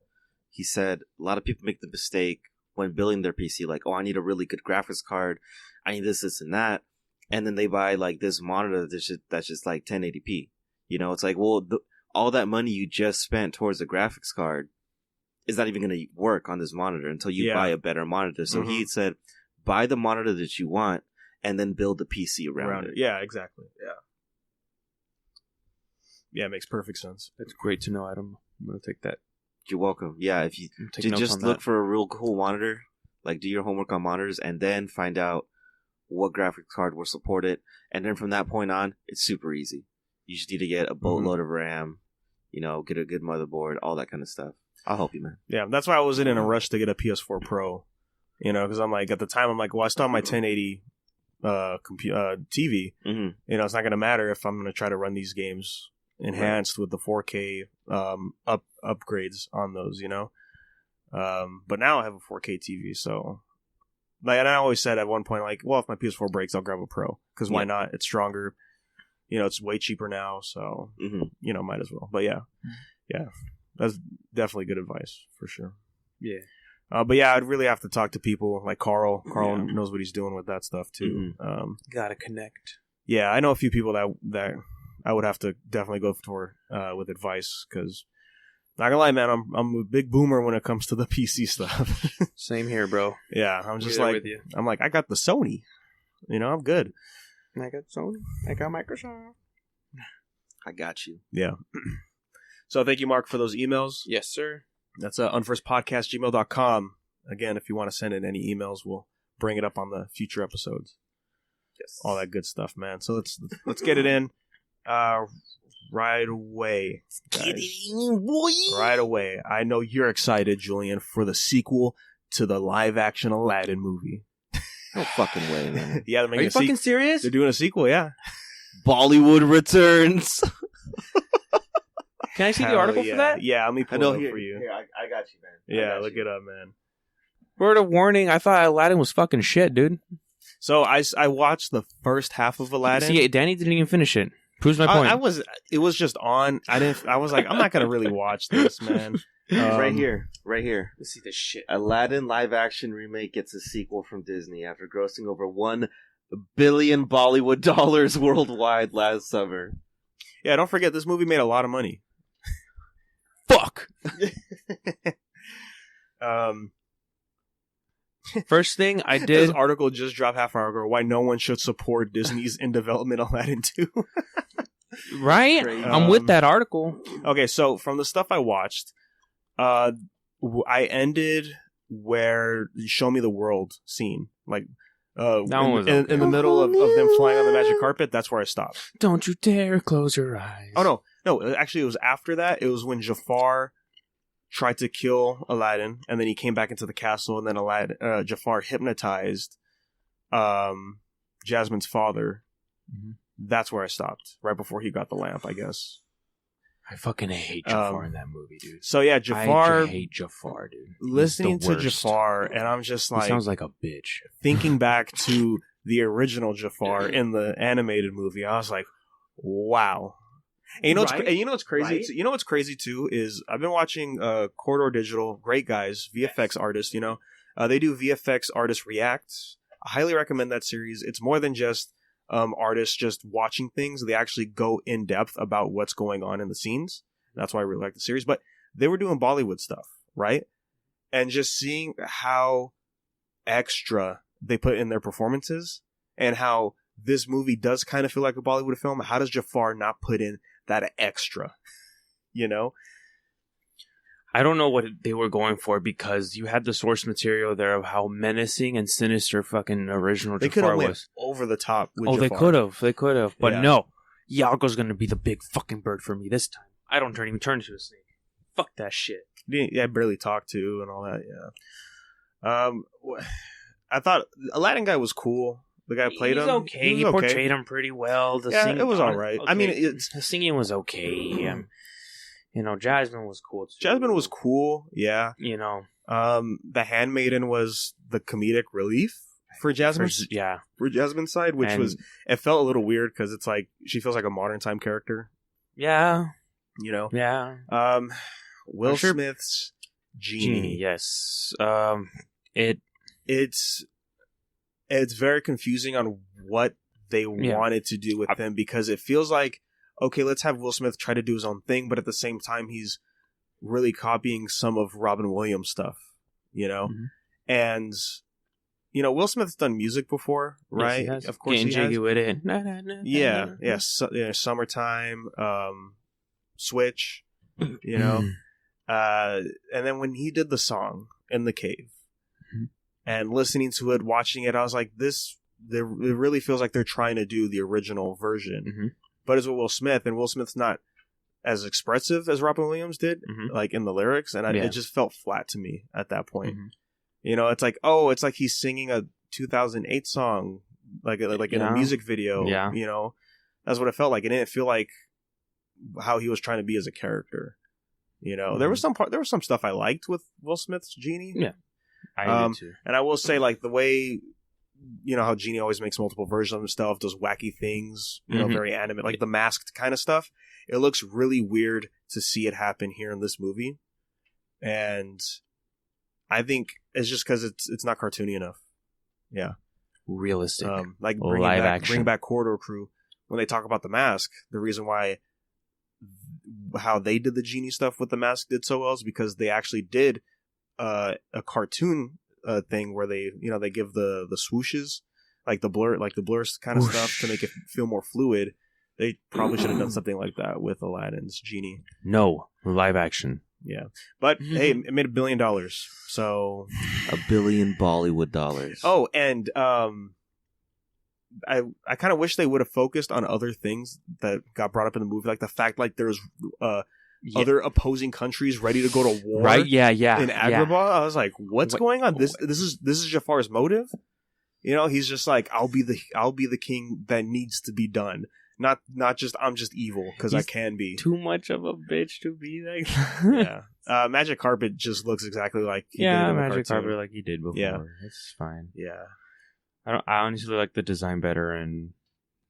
S4: He said a lot of people make the mistake when building their PC, like, oh, I need a really good graphics card. I need this, and that. And then they buy, like, this monitor that's just like 1080p. It's like, well, all that money you just spent towards the graphics card is not even going to work on this monitor until you buy a better monitor. So he said, buy the monitor that you want and then build the PC around it.
S3: Yeah, exactly. Yeah, it makes perfect sense.
S2: That's great to know, Adam. I'm going to take that.
S4: You're welcome. Yeah, if you just look for a real cool monitor, like do your homework on monitors, and then find out what graphics card will support it. And then from that point on, it's super easy. You just need to get a boatload of RAM, get a good motherboard, all that kind of stuff. I'll help you, man. Yeah, that's why I wasn't in a rush to get a PS4 Pro. Because I'm like, at the time, I'm like, well, I still have my 1080 TV. Mm-hmm. It's not going to matter if I'm going to try to run these games enhanced with the 4K upgrades on those, but now I have a 4K TV, so and I always said at one point, like, well, if my PS4 breaks, I'll grab a Pro, because why not? It's stronger, it's way cheaper now, so might as well. But yeah, that's definitely good advice for sure.
S3: But yeah, I'd really have to talk to people like Carl. Carl knows what he's doing with that stuff too.
S2: Gotta connect.
S3: Yeah, I know a few people that I would have to definitely go for with advice because, not gonna lie, man, I'm a big boomer when it comes to the PC stuff.
S2: Same here, bro.
S3: Yeah, I'm just
S2: Right
S3: like,
S2: with you.
S3: I'm like, I got the Sony. I'm good.
S2: I got Sony. I got Microsoft.
S4: I got you.
S3: Yeah. So thank you, Mark, for those emails.
S2: Yes, sir.
S3: That's unversedpodcast@gmail.com. Again, if you want to send in any emails, we'll bring it up on the future episodes.
S2: Yes.
S3: All that good stuff, man. So let's get it in right away, guys.
S4: Get it in, boy.
S3: Right away. I know you're excited, Julian, for the sequel to the live-action Aladdin movie.
S4: No fucking way, man.
S3: Yeah, they're
S2: Are
S3: making
S2: you
S3: a
S2: fucking serious?
S3: They're doing a sequel, yeah.
S4: Bollywood returns.
S2: Can I see the
S3: Hell
S2: article
S3: yeah.
S2: for that?
S3: Yeah, let me
S4: I
S3: pull
S4: know
S3: it up
S4: here.
S3: for you.
S4: Here, I got you, man.
S3: Yeah, look it up, man.
S2: Word of warning, I thought Aladdin was fucking shit, dude.
S3: So I watched the first half of Aladdin.
S2: See, Danny didn't even finish it. Proves my point.
S3: It was just on. I was like, I'm not gonna really watch this, man.
S4: Right here.
S2: Let's see this shit.
S4: Aladdin live-action remake gets a sequel from Disney after grossing over $1 billion Bollywood dollars worldwide last summer.
S3: Yeah, don't forget this movie made a lot of money.
S2: Fuck.
S3: This
S2: First thing I did.
S3: article just dropped half an hour ago. Why no one should support Disney's in development Aladdin 2.
S2: Right?
S4: Crazy.
S2: I'm with that article.
S3: Okay, so from the stuff I watched, I ended where you show me the world scene, like
S2: That one was
S3: in the middle of them flying on the magic carpet. That's where I stopped.
S2: Don't you dare close your eyes.
S3: Oh no! Actually, it was after that. It was when Jafar tried to kill Aladdin, and then he came back into the castle, and then Jafar hypnotized Jasmine's father.
S2: Mm-hmm.
S3: That's where I stopped, right before he got the lamp, I guess.
S2: I fucking hate Jafar in that movie, dude.
S3: So yeah, Jafar.
S2: I hate Jafar, dude. He's
S3: Listening
S2: the
S3: to
S2: worst.
S3: Jafar, and I'm just
S2: He
S3: like
S2: sounds like a bitch.
S3: thinking back to the original Jafar in the animated movie. I was like, wow. And you know what's crazy?
S4: Right?
S3: You know what's crazy too is I've been watching Corridor Digital, great guys, VFX artists. They do VFX artist reacts. I highly recommend that series. It's more than just artists just watching things. They actually go in depth about what's going on in the scenes. That's why I really like the series. But they were doing Bollywood stuff, right? And just seeing how extra they put in their performances and how this movie does kind of feel like a Bollywood film. How does Jafar not put in that extra?
S2: I don't know what they were going for because you had the source material there of how menacing and sinister fucking original
S3: They could
S2: Jafar
S3: have went
S2: was.
S3: over the top with
S2: Oh,
S3: Jafar.
S2: they could have. But
S3: Yeah.
S2: no, Iago's gonna be the big fucking bird for me this time. I don't even turn into a snake. Fuck that shit.
S3: Yeah, barely talked to and all that. Yeah. I thought Aladdin guy was cool. The guy played
S2: He's
S3: him.
S2: okay. He
S3: was
S2: portrayed him pretty well.
S3: It was all right.
S2: Okay.
S3: I mean, it's
S2: The singing was okay. Jasmine was cool too.
S3: Jasmine was cool. Yeah. The Handmaiden was the comedic relief for Jasmine's side, which it felt a little weird because it's like she feels like a modern time character.
S2: Yeah.
S3: Yeah. Will Smith's Genie.
S2: Yes.
S3: It's very confusing on what they wanted to do with him because it feels like, okay, let's have Will Smith try to do his own thing, but at the same time, he's really copying some of Robin Williams stuff, Mm-hmm. And, Will Smith's done music before, right?
S2: Yes,
S3: of course,
S2: getting
S3: he
S2: jiggy
S3: has.
S2: with it.
S3: Yeah. Summertime, Switch, and then when he did the song in the cave and listening to it, watching it, I was like, it really feels like they're trying to do the original version, but it's with Will Smith, and Will Smith's not as expressive as Robin Williams did, like in the lyrics, and it just felt flat to me at that point. It's like, it's like he's singing a 2008 song, like in a music video. Yeah. That's what it felt like. It didn't feel like how he was trying to be as a character. There was some stuff I liked with Will Smith's Genie.
S2: Yeah, I did too.
S3: And I will say, like, the way, how Genie always makes multiple versions of himself, does wacky things, very animate, like the masked kind of stuff. It looks really weird to see it happen here in this movie. And I think it's just because it's not cartoony enough. Yeah.
S2: Realistic.
S3: Like bring back Corridor Crew. When they talk about the mask, the reason why how they did the genie stuff with the mask did so well is because they actually did a cartoon thing where they give the swooshes, like the blur kind of stuff to make it feel more fluid. They probably should have done something like that with Aladdin's genie.
S2: No, live action.
S3: Yeah, but hey, it made $1 billion, so
S4: $1 billion Bollywood dollars.
S3: Oh, and I kind of wish they would have focused on other things that got brought up in the movie, like the fact like there's other opposing countries ready to go to war.
S2: Right? Yeah.
S3: In Agrabah, I was like, what's going on? This is Jafar's motive. You know, he's just like, I'll be the king that needs to be done. Not just I'm just evil because I can be.
S2: Too much of a bitch to be like.
S3: Yeah. Magic Carpet just looks exactly like he did in the
S2: Magic
S3: cartoon.
S2: Carpet like he did before.
S3: Yeah.
S2: It's fine.
S3: Yeah.
S2: I honestly like the design better in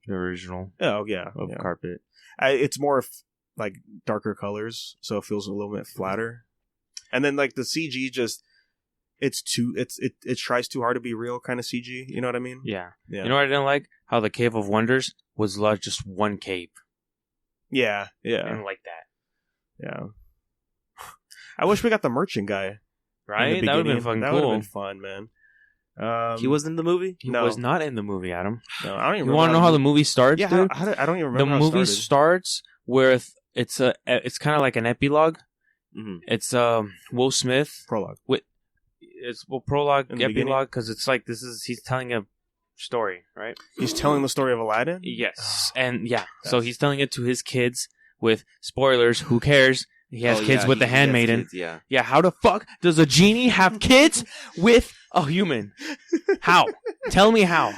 S2: the original.
S3: Oh yeah.
S2: Of Carpet.
S3: It's more like darker colors, so it feels a little bit flatter. And then like the CG it tries too hard to be real kind of CG. You know what I mean?
S2: Yeah. You know what I didn't like? How the Cave of Wonders was just one cave.
S3: Yeah.
S2: I didn't like that.
S3: Yeah. I wish we got the merchant guy.
S2: Right? That would have been fun.
S3: That would have been fun, man.
S4: He wasn't in the movie?
S2: He was not in the movie, Adam.
S3: No, I don't even.
S2: You want to know how the movie starts?
S3: Yeah,
S2: dude?
S3: I don't even remember.
S2: The movie starts with it's kind of like an epilogue.
S4: Mm-hmm.
S2: It's Will Smith
S3: prologue.
S2: Prologue, epilogue, because it's like he's telling a story, right?
S3: He's telling the story of Aladdin.
S2: Yes, and so he's telling it to his kids. With spoilers, who cares? He has kids with the handmaiden. Yeah. How the fuck does a genie have kids with a human? How? Tell me how.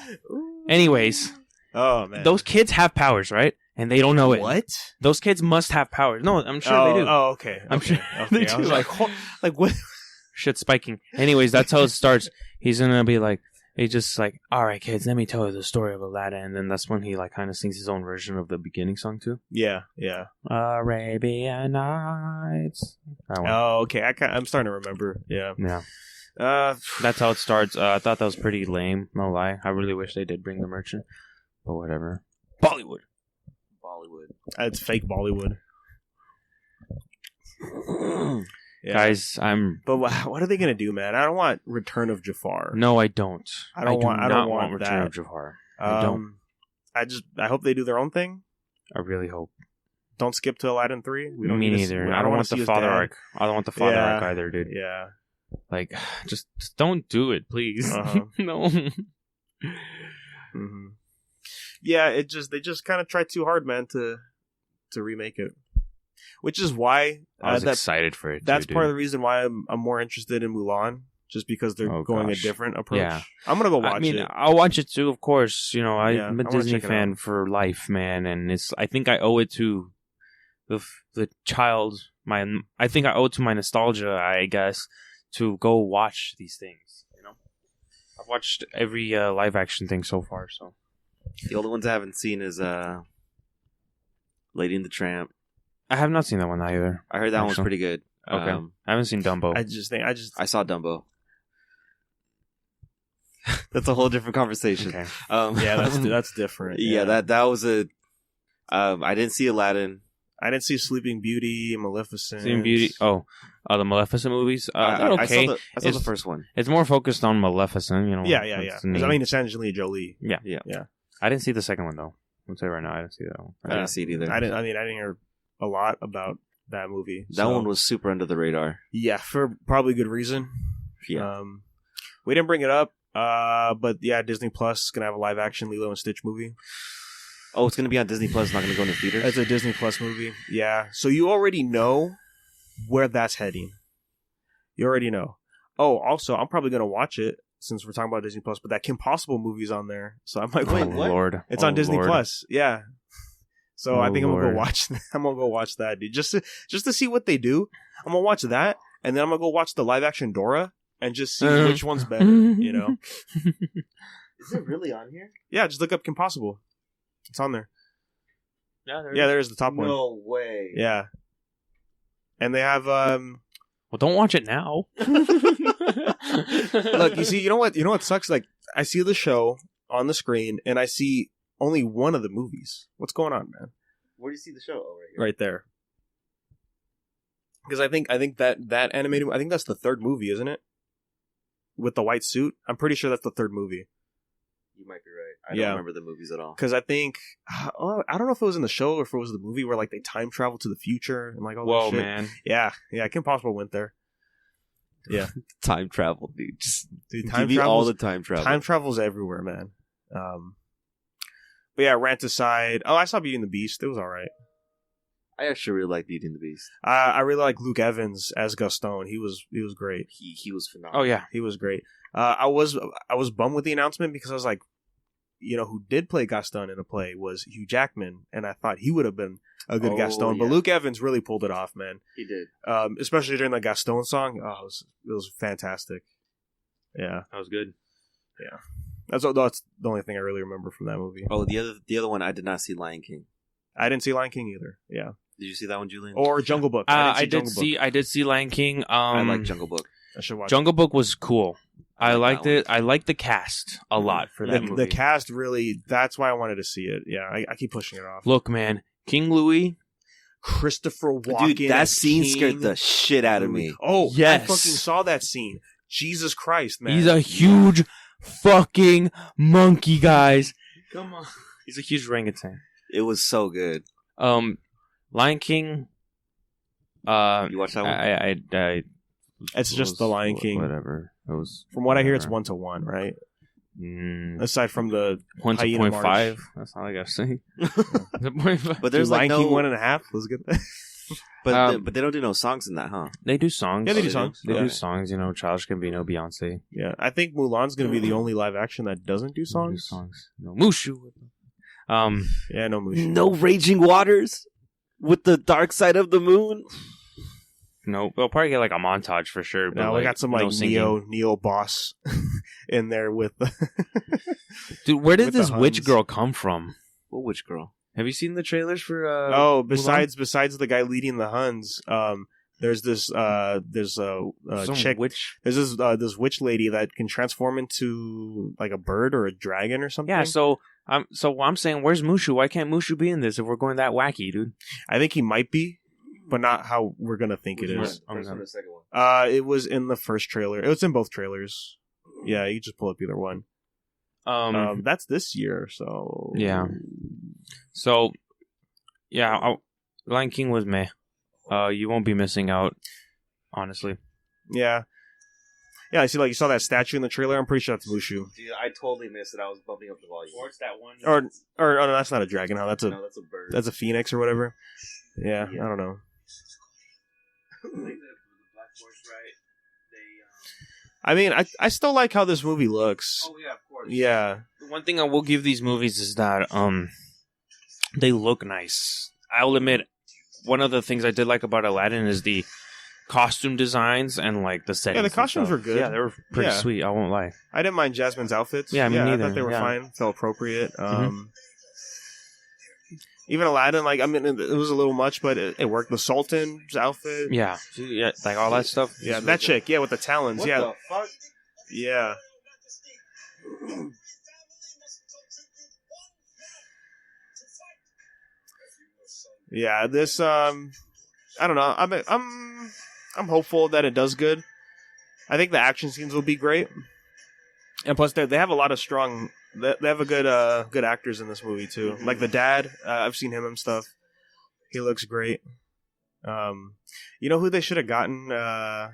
S2: Anyways.
S3: Oh man.
S2: Those kids have powers, right? And they don't know it.
S3: What?
S2: Those kids must have powers. No, I'm sure they do.
S3: Oh, okay.
S2: I'm sure
S3: they do. Like what?
S2: Shit spiking. Anyways, that's how it starts. He's gonna be like, he's just like, all right, kids, let me tell you the story of Aladdin. And then that's when he like kind of sings his own version of the beginning song too.
S3: Yeah.
S2: Arabian Nights.
S3: Oh, okay. I'm starting to remember. Yeah.
S2: That's how it starts. I thought that was pretty lame. No lie. I really wish they did bring the merchant, but whatever. Bollywood.
S3: It's fake Bollywood.
S2: Yeah. Guys,
S3: But what are they gonna do, man? I don't want Return of Jafar.
S2: No, I don't.
S3: I don't want
S2: Return
S3: that.
S2: of Jafar. I don't.
S3: I hope they do their own thing.
S2: I really hope.
S3: Don't skip to Aladdin 3.
S2: Me neither. I don't want the father arc. I don't want the father arc either, dude.
S3: Yeah.
S2: Like, just don't do it, please. No.
S3: Mm-hmm. Yeah, they just kind of tried too hard, man, to remake it. Which is why
S2: I was excited for it.
S3: That's part of the reason why I'm more interested in Mulan, just because they're going a different approach. Yeah. I'm gonna go watch it.
S2: I'll watch it too, of course. You know, I'm a Disney fan for life, man, and I think I owe it to the child. I think I owe it to my nostalgia, I guess, to go watch these things. You know, I've watched every live action thing so far. So
S4: the only ones I haven't seen is Lady and the Tramp.
S2: I have not seen that one either.
S4: I heard that one's pretty good.
S2: Okay, I haven't seen Dumbo.
S4: I saw Dumbo. That's a whole different conversation.
S2: Okay.
S3: Yeah, that's different.
S4: Yeah, that was a. I didn't see Aladdin.
S3: I didn't see Sleeping Beauty, Maleficent.
S2: Sleeping Beauty. Oh, the Maleficent movies. They're okay.
S4: I saw the first one.
S2: It's more focused on Maleficent, you know.
S3: Yeah. I mean, it's Angelina Jolie.
S2: Yeah. I didn't see the second one though. I'll tell you right now, I didn't see that one.
S4: I didn't see it either.
S3: I didn't hear a lot about that movie.
S4: That one was super under the radar.
S3: Yeah, for probably good reason.
S4: Yeah.
S3: We didn't bring it up, but yeah, Disney Plus is gonna have a live action Lilo and Stitch movie.
S4: Oh, it's gonna be on Disney Plus. It's not gonna go into theaters.
S3: It's a Disney Plus movie. Yeah, so you already know where that's heading. You already know. Oh, also, I'm probably gonna watch it since we're talking about Disney Plus. But that Kim Possible movie's on there, so I'm like,
S2: wait, what? Lord,
S3: it's on Disney Plus. Yeah. So I think I'm gonna go watch. I'm gonna go watch that, dude. Just to see what they do. I'm gonna watch that, and then I'm gonna go watch the live action Dora and just see which one's better. You know?
S4: Is it really on here?
S3: Yeah, just look up Kim Possible. It's on there.
S2: Yeah,
S3: there is the top one.
S4: No way.
S3: Yeah, and they have
S2: Well, don't watch it now.
S3: Look, you see, you know what sucks? Like, I see the show on the screen, and I see only one of the movies. What's going on, man?
S4: Where do you see the show? Oh, right here.
S3: Right there. Because I think that animated, I think that's the third movie, isn't it? With the white suit, I'm pretty sure that's the third movie.
S4: You might be right. I don't remember the movies at all.
S3: Because I think, I don't know if it was in the show or if it was the movie where like they time travel to the future and like all that shit.
S2: Man.
S3: Yeah, Kim Possible went there. Yeah,
S4: time travel, dude. Just
S3: time
S4: give me all the time travel.
S3: Time travel's everywhere, man. But yeah, rant aside. Oh, I saw Beauty and the Beast. It was all right.
S4: I actually really like Beauty and the Beast.
S3: I really like Luke Evans as Gaston. He was great.
S4: He was phenomenal.
S2: Oh yeah,
S3: he was great. I was bummed with the announcement because I was like, who did play Gaston in a play was Hugh Jackman, and I thought he would have been a good Gaston. But Luke Evans really pulled it off, man.
S4: He did.
S3: Especially during the Gaston song. Oh, it was fantastic. Yeah,
S2: that was good.
S3: Yeah, that's the only thing I really remember from that movie.
S4: Oh, the other one, I did not see Lion King.
S3: I didn't see Lion King either. Yeah.
S4: Did you see that one, Julian?
S3: Or Jungle Book?
S2: I did see Lion King.
S4: I like Jungle Book.
S3: I should watch
S2: Jungle Book was cool. I liked it. I liked the cast a lot for that movie.
S3: The cast really, that's why I wanted to see it. Yeah, I keep pushing it off.
S2: Look, man, King Louis,
S3: Christopher Walken.
S4: Dude, that scene scared the shit out of me.
S3: Oh,
S2: yes.
S3: I fucking saw that scene. Jesus Christ, man.
S2: He's a huge fucking monkey, guys. Come on. He's a huge orangutan.
S4: It was so good.
S2: Lion King.
S4: You watched that one?
S3: I it's just the Lion King.
S2: Whatever. It was.
S3: From what I hear, it's 1-to-1, right? Aside from the
S2: 1.5. That's all I gotta say.
S3: But there's like Lion King 1.5 was good.
S4: But they don't do no songs in that, huh?
S2: They do songs.
S3: Yeah, they do songs.
S2: They do songs. Childish Gambino, Beyonce.
S3: Yeah, I think Mulan's gonna be the only live action that doesn't do songs.
S2: No Mushu.
S3: Yeah, no Mushu.
S4: No Raging Waters with the Dark Side of the Moon.
S2: No, they'll probably get like a montage for sure. But
S3: no, we got some like
S2: no
S3: Neo boss in there with.
S2: Dude, where did this witch girl come from?
S4: What witch girl?
S2: Have you seen the trailers for?
S3: Besides the guy leading the Huns, there's this chick.
S2: Witch.
S3: There's this witch lady that can transform into like a bird or a dragon or something.
S2: Yeah, so I'm saying, where's Mushu? Why can't Mushu be in this if we're going that wacky, dude?
S3: I think he might be, but not how we're gonna think it is.
S4: First one or the second one?
S3: It was in the first trailer. It was in both trailers. Yeah, you just pull up either one. That's this year, so
S2: yeah. So, yeah, Lion King was meh. You won't be missing out, honestly.
S3: Yeah. Yeah, I see. Like you saw that statue in the trailer. I'm pretty sure that's Mushu.
S4: Dude, I totally missed it. I was bumping up the volume.
S2: Or it's that one.
S3: Or no, that's not a dragon. That's a
S4: bird.
S3: That's a phoenix or whatever. Yeah, I don't know. I mean, I still like how this movie looks.
S2: Oh yeah, of course.
S3: Yeah.
S2: The one thing I will give these movies is that they look nice. I'll admit, one of the things I did like about Aladdin is the costume designs and like the settings.
S3: Yeah, the costumes were good.
S2: Yeah, they were pretty sweet. I won't lie.
S3: I didn't mind Jasmine's outfits.
S2: Yeah, me neither.
S3: I thought they were fine. Felt appropriate. Even Aladdin, like, I mean, it was a little much, but it worked. The Sultan's outfit.
S2: Yeah, like all that stuff.
S3: Yeah, that chick. Yeah, with the talons.
S4: What the fuck?
S3: Yeah. Yeah, this I don't know. I'm hopeful that it does good. I think the action scenes will be great, and plus they have a lot of strong. They have a good actors in this movie too. Like the dad, I've seen him and stuff. He looks great. You know who they should have gotten to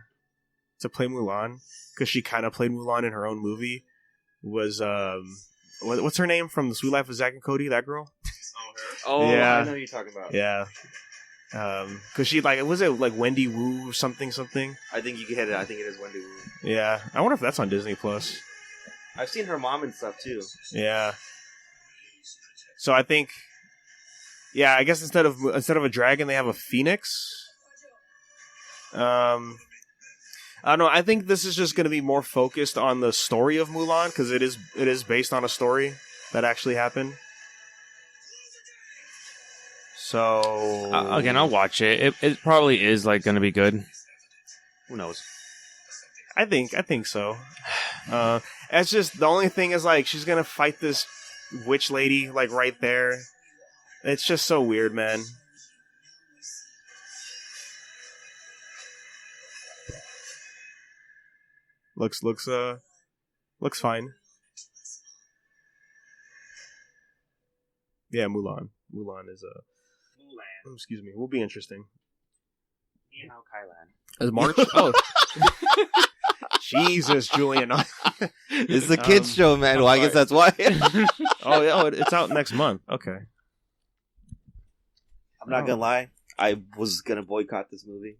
S3: play Mulan, because she kind of played Mulan in her own movie. Was what's her name from The Sweet Life of Zack and Cody? That girl.
S4: Oh,
S3: yeah.
S4: I know who you're talking about.
S3: Yeah. Because she was it like Wendy Wu or something?
S4: I think you can hit it. I think it is Wendy Wu.
S3: Yeah. I wonder if that's on Disney Plus.
S4: I've seen her mom and stuff too.
S3: Yeah. So I think, I guess instead of a dragon, they have a phoenix. I don't know. I think this is just going to be more focused on the story of Mulan, because it is based on a story that actually happened. So
S2: again, I'll watch it. It probably is like going to be good. Who knows?
S3: I think so. It's just the only thing is like she's gonna fight this witch lady like right there. It's just so weird, man. Looks fine. Yeah, Mulan. Mulan is excuse me. Will be interesting.
S2: You know, Kylan.
S3: Is March? Oh, Jesus, Julian.
S4: It's a kids show, man. Well, I guess that's why.
S3: Oh, yeah, it's out next month. Okay.
S4: I'm not gonna lie. I was gonna boycott this movie,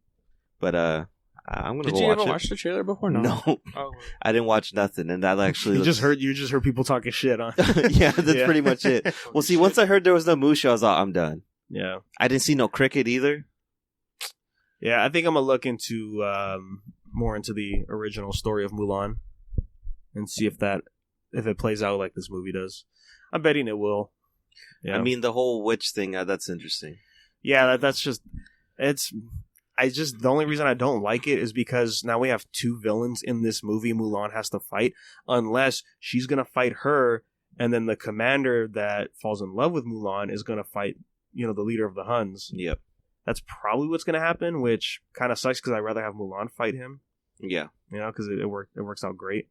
S4: but I'm gonna
S2: Did
S4: go
S2: you
S4: watch
S2: ever
S4: it.
S2: watch the trailer before? No.
S4: No, I didn't watch nothing, and that actually
S3: You just heard people talking shit, huh?
S4: yeah, that's pretty much it. Well, see, once I heard there was no Mushu, I was like, I'm done.
S3: Yeah.
S4: I didn't see no cricket either.
S3: Yeah, I think I'm gonna look into more into the original story of Mulan and see if it plays out like this movie does. I'm betting it will. Yeah.
S4: I mean, the whole witch thing, that's interesting.
S3: Yeah, that's just the only reason I don't like it is because now we have two villains in this movie Mulan has to fight, unless she's gonna fight her, and then the commander that falls in love with Mulan is gonna fight, the leader of the Huns.
S4: Yep.
S3: That's probably what's gonna happen, which kind of sucks because I'd rather have Mulan fight him.
S4: Yeah.
S3: Because it works out great.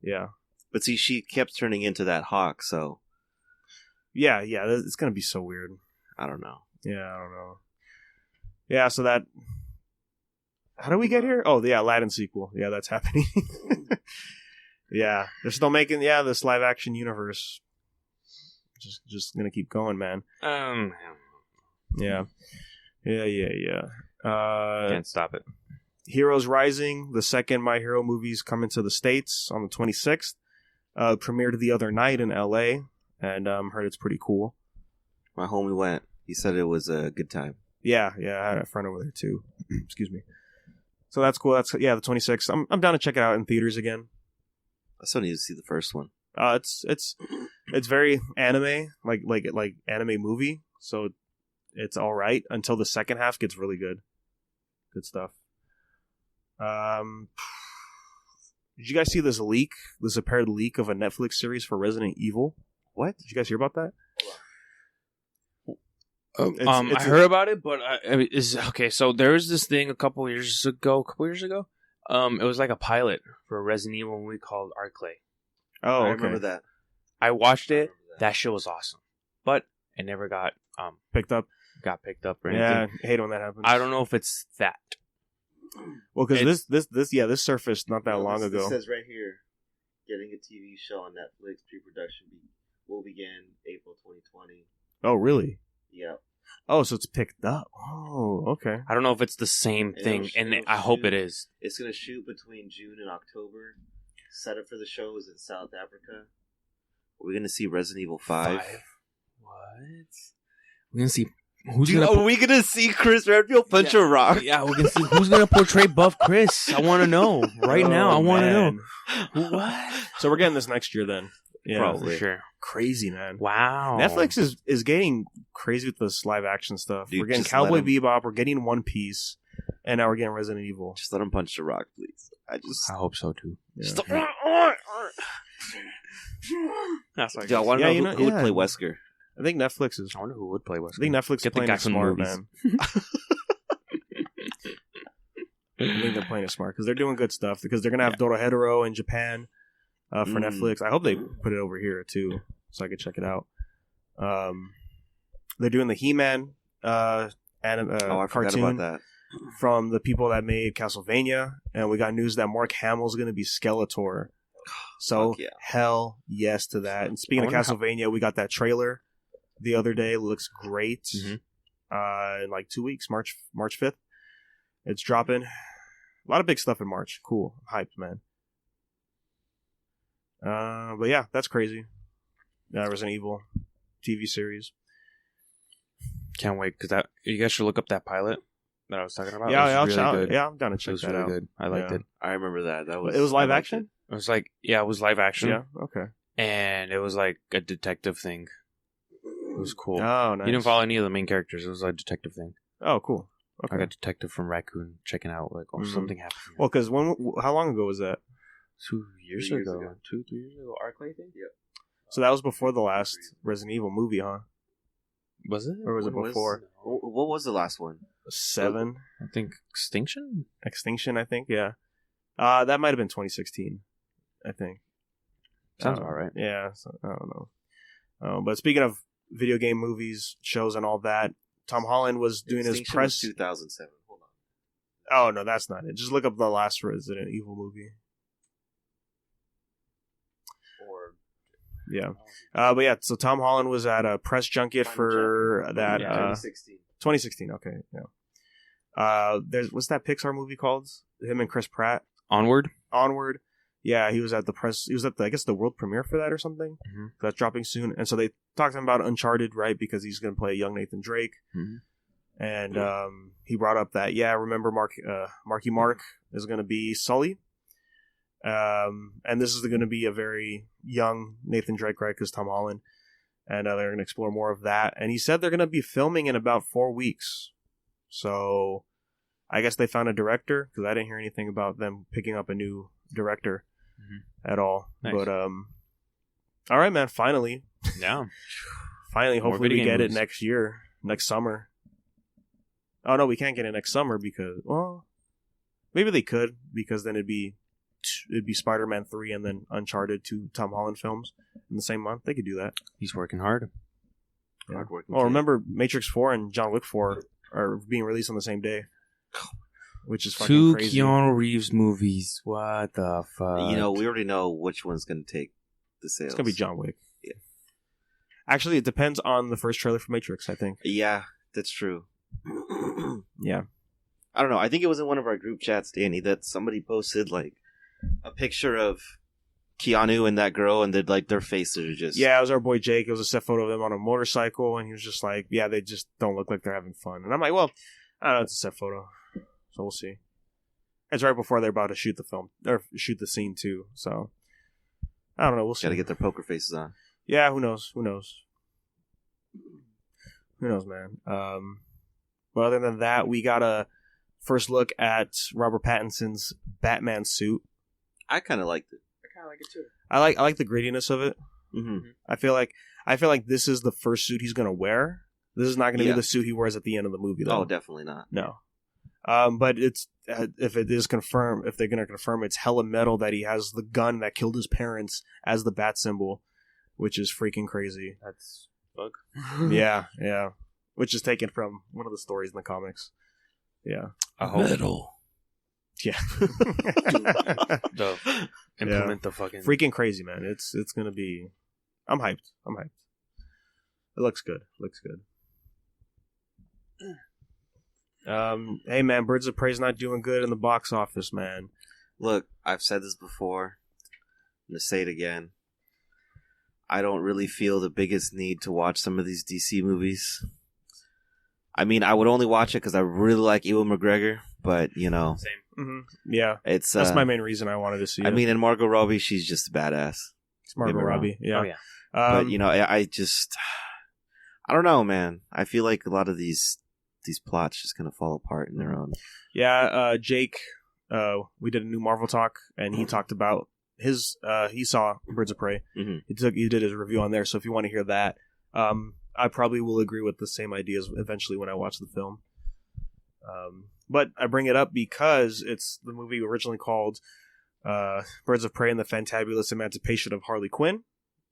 S3: Yeah.
S4: But see, she kept turning into that hawk, so
S3: Yeah, it's gonna be so weird.
S4: I don't know.
S3: Yeah, I don't know. Yeah, so that... How do we get here? Oh, the Aladdin sequel. Yeah, that's happening. Yeah, they're still making, this live-action universe. Just gonna keep going, man. Yeah.
S2: Can't stop it.
S3: Heroes Rising, the second My Hero movie's coming to the States on the 26th. Premiered the other night in LA, and heard it's pretty cool.
S4: My homie went. He said it was a good time.
S3: Yeah, I had a friend over there too. Excuse me. So that's cool. That's the 26th. I'm down to check it out in theaters again.
S4: I still need to see the first one.
S3: It's very anime, like anime movie. So it's all right until the second half gets really good. Good stuff. Did you guys see this apparent leak of a Netflix series for Resident Evil?
S4: What?
S3: Did you guys hear about that?
S2: I heard about it, but so there was this thing a couple years ago. It was like a pilot for a Resident Evil movie called Arclay.
S3: Oh,
S4: I
S3: okay.
S4: remember that.
S2: I watched it. That shit was awesome, but it never got
S3: Picked up.
S2: or anything.
S3: Yeah, I hate when that happens.
S2: I don't know if it's that.
S3: Well, because this surfaced not that long ago.
S4: It says right here, getting a TV show on Netflix pre-production will begin April 2020.
S3: Oh, really?
S4: Yeah.
S3: Oh, so it's picked up. Oh, okay.
S2: I don't know if it's the same thing, and I hope it is.
S4: It's going to shoot between June and October. Setup for the show is in South Africa. We're going to see Resident Evil 5.
S2: What? We're going to see...
S4: Are we going to see Chris Redfield punch a rock?
S2: Yeah, we're going to see who's going to portray Buff Chris. I want to know. Right now, I want to know. What?
S3: So we're getting this next year then. Yeah,
S2: Probably. For sure.
S3: Crazy, man.
S2: Wow.
S3: Netflix is getting crazy with this live action stuff.
S4: Dude,
S3: we're getting
S4: just
S3: Cowboy Bebop, we're getting One Piece, and now we're getting Resident Evil.
S4: Just let him punch the rock, please.
S2: I hope so too.
S3: Yeah.
S2: That's like
S4: I want to know who would play Wesker.
S3: I think Netflix is.
S2: I wonder who would play Wesker.
S3: I think Netflix is playing it smart, man. I think they're playing it smart because they're doing good stuff. Because they're gonna have Dorohedoro in Japan for Netflix. I hope they put it over here too, so I can check it out. They're doing the He-Man
S4: I forgot
S3: cartoon
S4: about that.
S3: from the people that made Castlevania, and we got news that Mark Hamill's going to be Skeletor. So hell yes to that. And speaking of Castlevania, we got that trailer the other day. It looks great. In like 2 weeks, March 5th, it's dropping. A lot of big stuff in March. Cool, hyped, man. But yeah, that's crazy. Resident Evil TV series.
S2: Can't wait because you guys should look up that pilot that I was talking about.
S3: Yeah,
S2: it was really good.
S3: Yeah, I'm down to check
S2: it was
S3: that
S2: really
S3: out.
S2: good. I liked it.
S4: I remember that.
S3: It was live action.
S2: It was like it was live action.
S3: Yeah, okay.
S2: And it was like a detective thing. It was cool.
S3: Oh, nice.
S2: You didn't follow any of the main characters. It was like a detective thing.
S3: Oh, cool.
S2: I got Detective from Raccoon checking out like something happened.
S3: Well, because how long ago was that?
S2: 2 years ago. 2-3 years ago. Arclight thing.
S4: Yep.
S3: So that was before the last Resident Evil movie, huh?
S2: Was it?
S3: Or was it before?
S4: What was the last one?
S3: 7.
S2: I think Extinction,
S3: I think. Yeah. That might have been 2016. I think.
S2: Sounds about right.
S3: Yeah. So, I don't know. But speaking of video game movies, shows, and all that, Tom Holland was doing his press.
S4: 2007. Hold on.
S3: Oh no, that's not it. Just look up the last Resident Evil movie. Yeah. But yeah, so Tom Holland was at a press junket for that.
S4: 2016.
S3: 2016, okay. Yeah. What's that Pixar movie called? Him and Chris Pratt.
S2: Onward.
S3: Yeah, he was at the press. He was at I guess the world premiere for that or something.
S2: Mm-hmm.
S3: That's dropping soon. And so they talked to him about Uncharted, right? Because he's going to play young Nathan Drake.
S2: Mm-hmm.
S3: And he brought up that, remember Marky Mark is going to be Sully. And this is going to be a very young Nathan Drake, right? Because Tom Holland, and they're going to explore more of that. And he said they're going to be filming in about 4 weeks. So I guess they found a director, because I didn't hear anything about them picking up a new director at all. Nice. But all right, man. Finally, hopefully we get it next summer. Oh no, we can't get it next summer because maybe they could, because then it'd be Spider-Man 3 and then Uncharted 2 Tom Holland films in the same month. They could do that.
S2: He's working hard.
S3: Yeah. Hard-working. Oh, remember Matrix 4 and John Wick 4 are being released on the same day, which is fucking crazy.
S2: 2 Keanu Reeves movies. What the fuck?
S4: We already know which one's going to take the sales.
S3: It's going to be John Wick. Yeah. Actually, it depends on the first trailer for Matrix, I think.
S4: Yeah, that's true.
S3: Yeah.
S4: I don't know. I think it was in one of our group chats, Danny, that somebody posted like a picture of Keanu and that girl, and their faces are just...
S3: Yeah, it was our boy Jake. It was a set photo of them on a motorcycle, and he was just like, yeah, they just don't look like they're having fun. And I'm like, well, I don't know, it's a set photo, so we'll see. It's right before they're about to shoot the film, or shoot the scene too, so I don't know, we'll see.
S4: Gotta get their poker faces on.
S3: Yeah, who knows, man. But other than that, we got a first look at Robert Pattinson's Batman suit.
S4: I kind of liked it.
S2: I kind of like it too.
S3: I like the grittiness of it.
S4: Mm-hmm.
S3: I feel like this is the first suit he's gonna wear. This is not gonna be the suit he wears at the end of the movie, though.
S4: Oh, definitely not.
S3: No. But it's if it is confirmed, if they're gonna confirm, it's hella metal that he has the gun that killed his parents as the bat symbol, which is freaking crazy.
S2: That's bug.
S3: Yeah. Which is taken from one of the stories in the comics. Yeah.
S2: Metal.
S3: Yeah.
S2: Implement the fucking...
S3: Freaking crazy, man. It's going to be... I'm hyped. It looks good. Hey, man, Birds of Prey's not doing good in the box office, man.
S4: Look, I've said this before. I'm going to say it again. I don't really feel the biggest need to watch some of these DC movies. I mean, I would only watch it because I really like Ewan McGregor, but,
S2: Same.
S3: Mm-hmm. Yeah.
S4: That's
S3: my main reason I wanted to see it.
S4: I mean, and Margot Robbie, she's just a badass.
S3: It's Margot Robbie, yeah.
S2: Oh, yeah.
S4: But, I don't know, man. I feel like a lot of these plots just kind of fall apart in their own.
S3: Yeah, Jake, we did a new Marvel talk, and he talked about he saw Birds of Prey.
S4: Mm-hmm.
S3: He did his review on there, so if you want to hear that, I probably will agree with the same ideas eventually when I watch the film. But I bring it up because it's the movie originally called Birds of Prey and the Fantabulous Emancipation of Harley Quinn.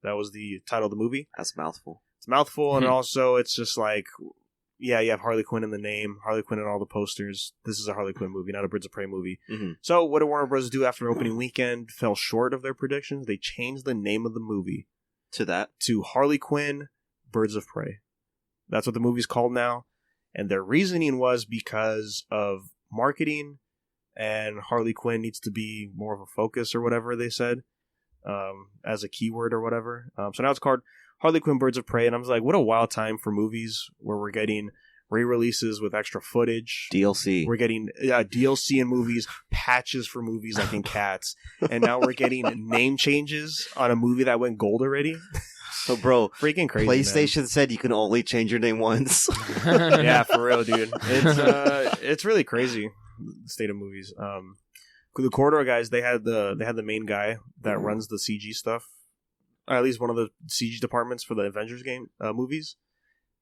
S3: That was the title of the movie.
S4: That's a mouthful.
S3: It's a mouthful, and also it's just like, yeah, you have Harley Quinn in the name, Harley Quinn in all the posters. This is a Harley Quinn movie, not a Birds of Prey movie.
S4: Mm-hmm.
S3: So what did Warner Bros. Do after opening weekend? Fell short of their predictions. They changed the name of the movie. To Harley Quinn, Birds of Prey. That's what the movie's called now. And their reasoning was because of marketing, and Harley Quinn needs to be more of a focus or whatever they said, as a keyword or whatever. So now it's called Harley Quinn Birds of Prey, and I was like, what a wild time for movies where we're getting re-releases with extra footage.
S4: DLC.
S3: We're getting DLC in movies, patches for movies like in Cats, and now we're getting name changes on a movie that went gold already.
S4: Oh, bro,
S3: freaking crazy.
S4: PlayStation said you can only change your name once.
S3: Yeah, for real, dude. It's really crazy. The state of movies. The Corridor guys, they had the main guy that runs the CG stuff, or at least one of the CG departments for the Avengers movies,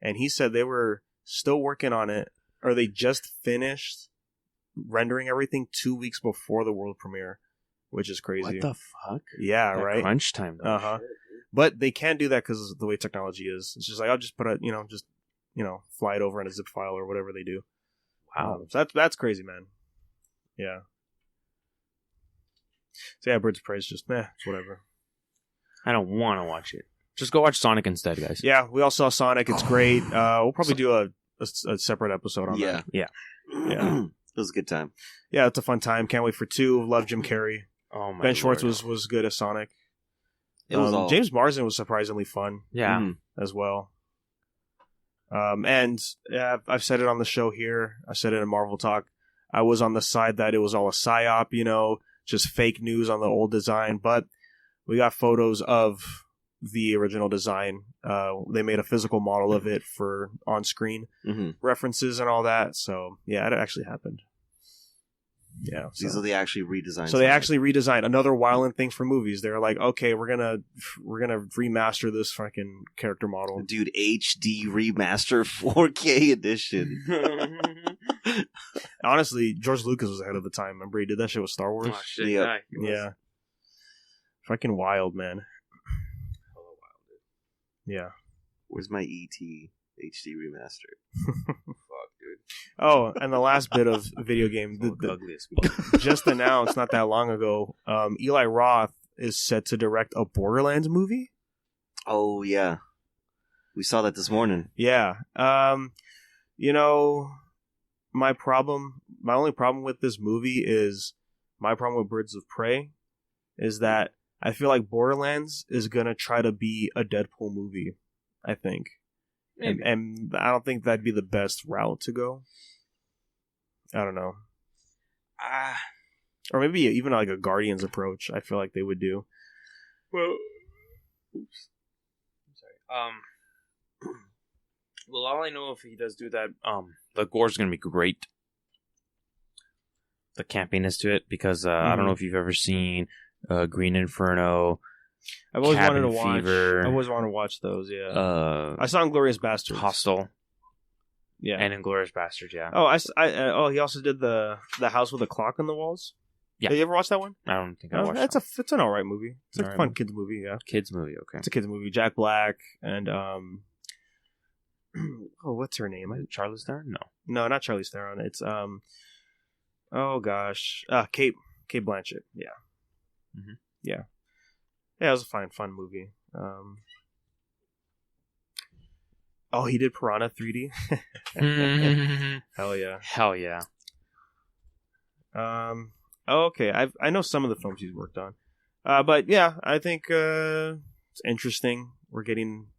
S3: and he said they were still working on it, or they just finished rendering everything 2 weeks before the world premiere, which is crazy.
S2: What the fuck?
S3: Yeah,
S2: that
S3: right.
S2: Crunch time.
S3: Uh huh. But they can't do that because of the way technology is. It's just like I'll just put fly it over in a zip file or whatever they do.
S2: Wow,
S3: so that's crazy, man. Yeah. So yeah, Birds of Prey is just whatever.
S2: I don't want to watch it. Just go watch Sonic instead, guys.
S3: Yeah, we all saw Sonic. It's great. We'll probably do a separate episode on that.
S2: Yeah.
S4: It was a good time.
S3: Yeah, it's a fun time. Can't wait for 2. Love Jim Carrey.
S2: Oh my
S3: Ben Schwartz
S2: Lord.
S3: was good as Sonic.
S4: It was all...
S3: James Marsden was surprisingly fun.
S2: Yeah.
S3: As well. And I've said it on the show here. I said it in Marvel Talk. I was on the side that it was all a psyop, just fake news on the old design. But we got photos of the original design. They made a physical model of it for on-screen references and all that. So, yeah, it actually happened. Yeah.
S4: So they actually redesigned.
S3: So they actually redesigned another Wildland thing for movies. They're like, okay, we're gonna remaster this fucking character model.
S4: Dude, HD remaster 4K edition.
S3: Honestly, George Lucas was ahead of the time. Remember he did that shit with Star Wars?
S2: Oh, shit,
S3: yeah. Fucking wild, man. Yeah.
S4: Where's my ET HD remaster? Fuck, dude.
S3: Oh, and the last bit of video game, just announced not that long ago, Eli Roth is set to direct a Borderlands movie.
S4: Oh, yeah. We saw that this morning.
S3: Yeah. My only problem with this movie is my problem with Birds of Prey is that I feel like Borderlands is going to try to be a Deadpool movie, I think. And I don't think that'd be the best route to go. I don't know. Or maybe even like a Guardians approach, I feel like they would do.
S2: Well, oops. I'm sorry. Well, all I know if he does do that, the gore's going to be great. The campiness to it, because I don't know if you've ever seen Green Inferno.
S3: I've always
S2: Cabin
S3: wanted to watch.
S2: Fever,
S3: I always want to watch those. Yeah, I saw Inglourious Basterds.
S2: Hostel.
S3: Yeah,
S2: and Inglourious Basterds. Yeah.
S3: Oh, he also did the house with a clock on the walls.
S2: Yeah.
S3: Did you ever watch that one?
S2: I don't think I watched.
S3: It's an alright movie. It's a fun kids movie. Yeah,
S2: kids movie. Okay,
S3: it's a kids movie. Jack Black and what's her name?
S2: Charlize Theron?
S3: No, not Charlize Theron. It's oh gosh, Kate Blanchett. Yeah, yeah. Yeah, it was a fun movie. Oh, he did Piranha 3D. Hell yeah.
S2: Hell yeah.
S3: Okay, I know some of the films he's worked on, but yeah, I think it's interesting. We're getting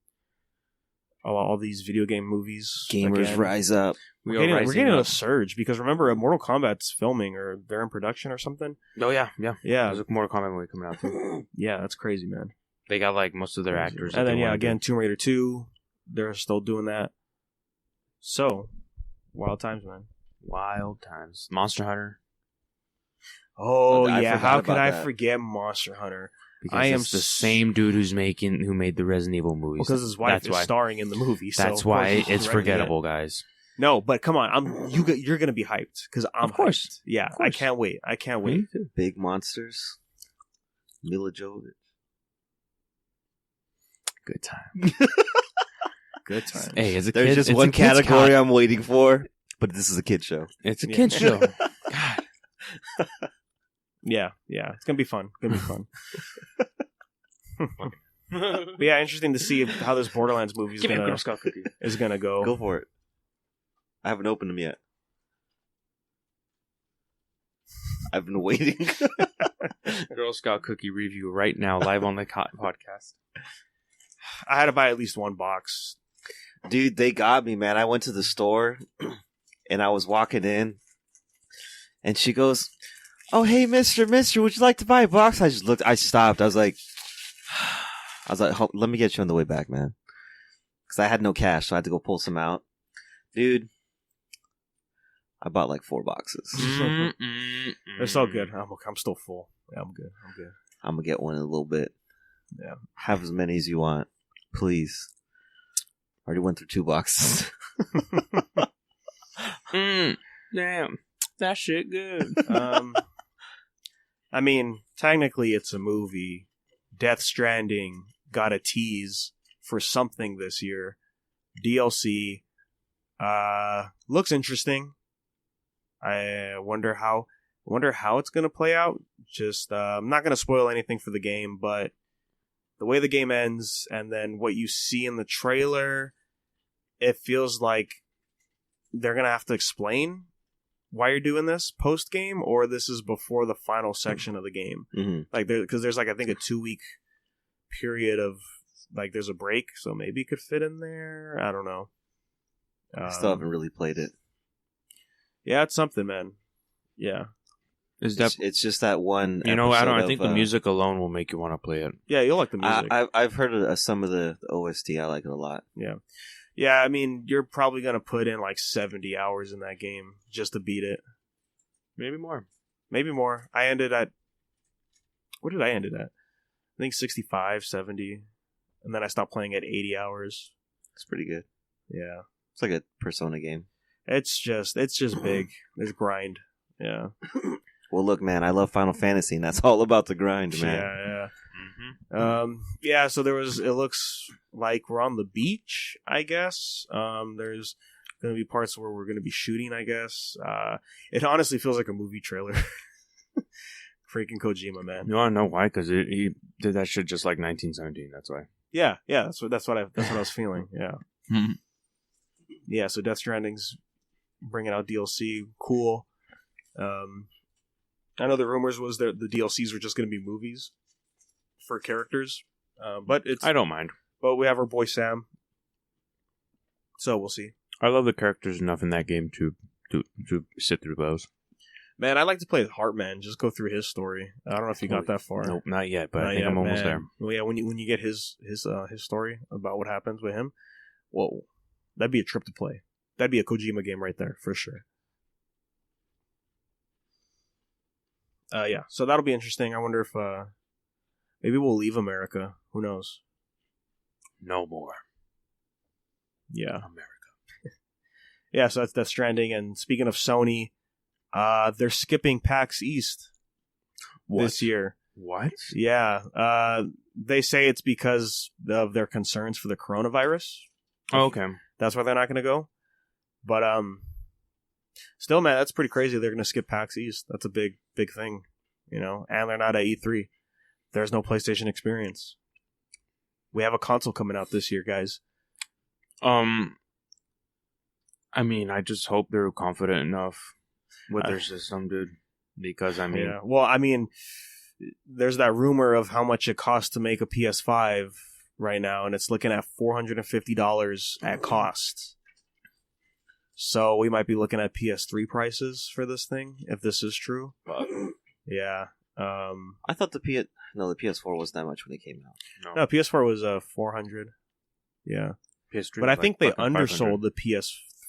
S3: all these video game movies.
S4: Gamers
S3: again.
S4: rise up.
S3: We're getting a surge because remember, Mortal Kombat's filming or they're in production or something.
S2: Oh yeah.
S3: There's
S2: a Mortal Kombat movie coming out too.
S3: Yeah, that's crazy, man.
S2: They got like most of their actors,
S3: and then again, Tomb Raider 2, they're still doing that. So, wild times, man.
S2: Wild times. Monster Hunter.
S3: Oh yeah, how could I forget Monster Hunter?
S2: Because it's the same dude who made the Resident Evil movies.
S3: Because his wife is starring in the movie. So
S2: that's why it's forgettable, guys.
S3: No, but come on, you're gonna be hyped because I'm
S2: course.
S3: Hyped. Yeah, I can't wait.
S4: Big monsters. Mila Jovovich.
S2: Good time.
S3: Good time.
S2: Hey, as a
S4: There's
S2: kid,
S4: just one category I'm waiting for, but this is a kid show.
S2: It's a kid show. God.
S3: Yeah, it's gonna be fun. But yeah, interesting to see how this Borderlands movie is gonna go.
S4: Go for it. I haven't opened them yet. I've been waiting.
S2: Girl Scout cookie review right now, live on the podcast.
S3: I had to buy at least one box.
S4: Dude, they got me, man. I went to the store and I was walking in and she goes, "Oh, hey, mister, would you like to buy a box?" I just looked, I stopped. I was like, I was like, let me get you on the way back, man. Because I had no cash, so I had to go pull some out. Dude, I bought like 4 boxes.
S3: It's all good. I'm still full. Yeah, I'm good.
S4: I'm going to get one in a little bit.
S3: Yeah.
S4: Have as many as you want. Please. Already went through 2 boxes.
S2: Damn. That shit good.
S3: I mean, technically it's a movie. Death Stranding got a tease for something this year. DLC. Looks interesting. I wonder how it's going to play out. Just I'm not going to spoil anything for the game, but the way the game ends and then what you see in the trailer, it feels like they're going to have to explain why you're doing this post game, or this is before the final section of the game.
S4: Mm-hmm.
S3: Like because there's like I think a 2-week period of like there's a break, so maybe it could fit in there. I don't know.
S4: I still haven't really played it.
S3: Yeah, it's something, man. Yeah.
S4: It's just that one.
S2: I think the music alone will make you want to play it.
S3: Yeah, you'll like the music.
S4: I've heard of some of the OST. I like it a lot.
S3: Yeah. Yeah, I mean, you're probably going to put in like 70 hours in that game just to beat it.
S2: Maybe more.
S3: I ended at... What did I end it at? I think 65, 70. And then I stopped playing at 80 hours.
S4: It's pretty good.
S3: Yeah.
S4: It's like a Persona game.
S3: It's just big. It's grind. Yeah.
S4: Well, look, man, I love Final Fantasy, and that's all about the grind, man.
S3: Yeah. Yeah, so it looks like we're on the beach, I guess. There's going to be parts where we're going to be shooting, I guess. It honestly feels like a movie trailer. Freaking Kojima, man.
S2: You want to know why? Because he did that shit just like 1917. That's why.
S3: Yeah. That's what I was feeling. Yeah. Yeah. So Death Stranding's bringing out DLC. Cool. I know the rumors was that the DLCs were just going to be movies for characters, but I
S2: don't mind.
S3: But we have our boy Sam, so we'll see.
S2: I love the characters enough in that game to sit through those.
S3: Man, I like to play with Heartman. Just go through his story. I don't know if you got that far.
S2: Nope, not yet. But I think I'm almost there.
S3: Well, yeah, when you get his story about what happens with him, whoa, that'd be a trip to play. That'd be a Kojima game right there for sure. Yeah, so that'll be interesting. I wonder if maybe we'll leave America. Who knows?
S2: No more.
S3: Yeah,
S2: America.
S3: Yeah, so that's Stranding. And speaking of Sony, they're skipping PAX East this year.
S2: What?
S3: Yeah, they say it's because of their concerns for the coronavirus.
S2: Oh, okay,
S3: that's why they're not going to go. But still, man, that's pretty crazy. They're going to skip PAX East. That's a big thing, you know. And they're not at E3. There's no PlayStation experience. We have a console coming out this year, guys.
S2: I mean, I just hope they're confident enough with their system, dude. Because, I mean...
S3: Yeah. Well, I mean, there's that rumor of how much it costs to make a PS5 right now, and it's looking at $450 at cost. So we might be looking at PS3 prices for this thing, if this is true. Yeah.
S4: I thought the PS4 wasn't that much when it came out.
S3: No, PS4 was $400. Yeah.
S2: PS3
S3: but I think they undersold
S2: 500.
S3: the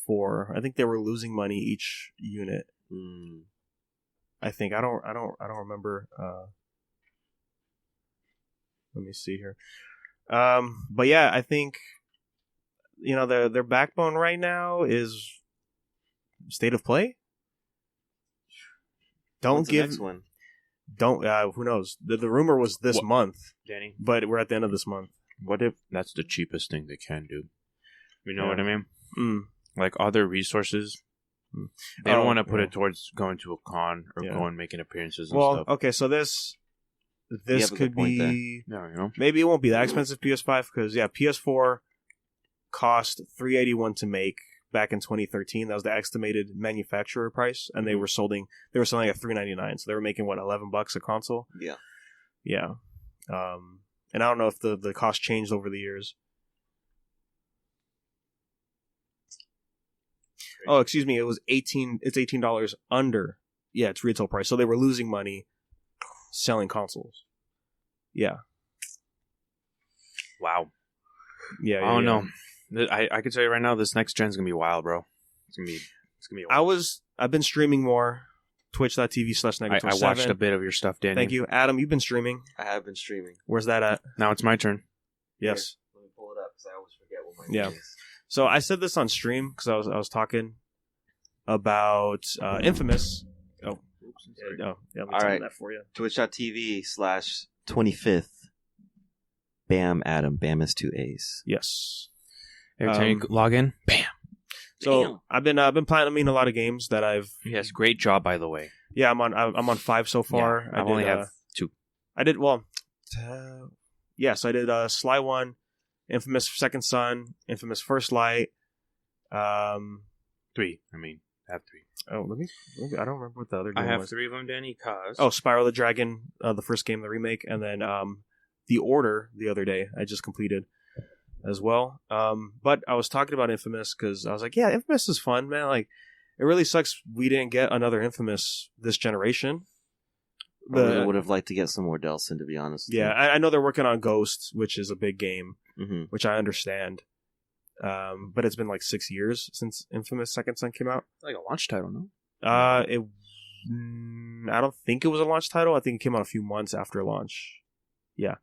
S3: PS4. I think they were losing money each unit. I think I don't remember. Let me see here. But yeah, I think their backbone right now is State of Play.
S4: What's the next one?
S3: Who knows? The rumor was this month,
S2: Danny.
S3: But we're at the end of this month.
S2: What if that's the cheapest thing they can do? You know what I mean?
S3: Mm.
S2: Like other resources, they don't want to put it towards going to a con or going making appearances and stuff.
S3: Okay, so this could be... Maybe it won't be that expensive, PS5, because, PS4 cost $381 to make back in 2013. That was the estimated manufacturer price, and they were selling at $399, so they were making, $11 a console?
S4: Yeah.
S3: Yeah. And I don't know if the cost changed over the years. Oh, excuse me, it's $18 under its retail price, so they were losing money selling consoles. Yeah.
S2: Wow.
S3: Yeah,
S2: I don't know. I can tell you right now, this next gen's gonna be wild, bro. It's gonna be wild.
S3: I've been streaming more. Twitch.tv/Negator7.
S2: I watched a bit of your stuff, Daniel.
S3: Thank you. Adam, you've been streaming.
S4: I have been streaming.
S3: Where's that at?
S2: Now it's my turn.
S3: Yes.
S4: Here, let me pull it up because I always forget what my name is.
S3: So I said this on stream because I was talking about Infamous. Oh, oops, yeah, let me
S4: All
S3: tell
S4: right.
S3: that for you.
S4: Twitch.tv/25th. Bam Adam. Bam is 2 A's.
S3: Yes.
S2: Every time you log in, bam.
S3: So I've been platinuming a lot of games that I've.
S2: Yes, great job, by the way.
S3: Yeah, I'm on 5 so far.
S2: Yeah, I only have 2.
S3: I did yes, I did Sly 1, Infamous Second Son, Infamous First Light.
S2: 3. I have 3.
S3: Oh, let me. I don't remember what the other game was.
S2: I have 3 of them, Danny.
S3: Spyro the Dragon, the first game, the remake, and then The Order the other day I just completed as well. But I was talking about Infamous because I was like, yeah, Infamous is fun, man. Like, it really sucks we didn't get another Infamous this generation.
S4: I really would have liked to get some more Delsin, to be honest.
S3: Yeah, I know they're working on Ghost, which is a big game,
S4: Mm-hmm.
S3: which I understand. But it's been like 6 years since Infamous Second Son came out.
S2: Like a launch title, no?
S3: I don't think it was a launch title. I think it came out a few months after launch. Yeah.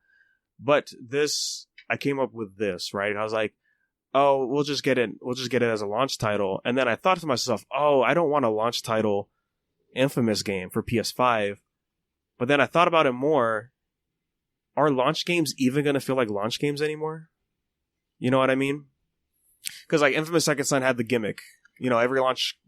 S3: But I came up with this, right? I was like, oh, we'll just get it as a launch title. And then I thought to myself, oh, I don't want a launch title Infamous game for PS5. But then I thought about it more. Are launch games even going to feel like launch games anymore? You know what I mean? Because like Infamous Second Son had the gimmick. You know, every launch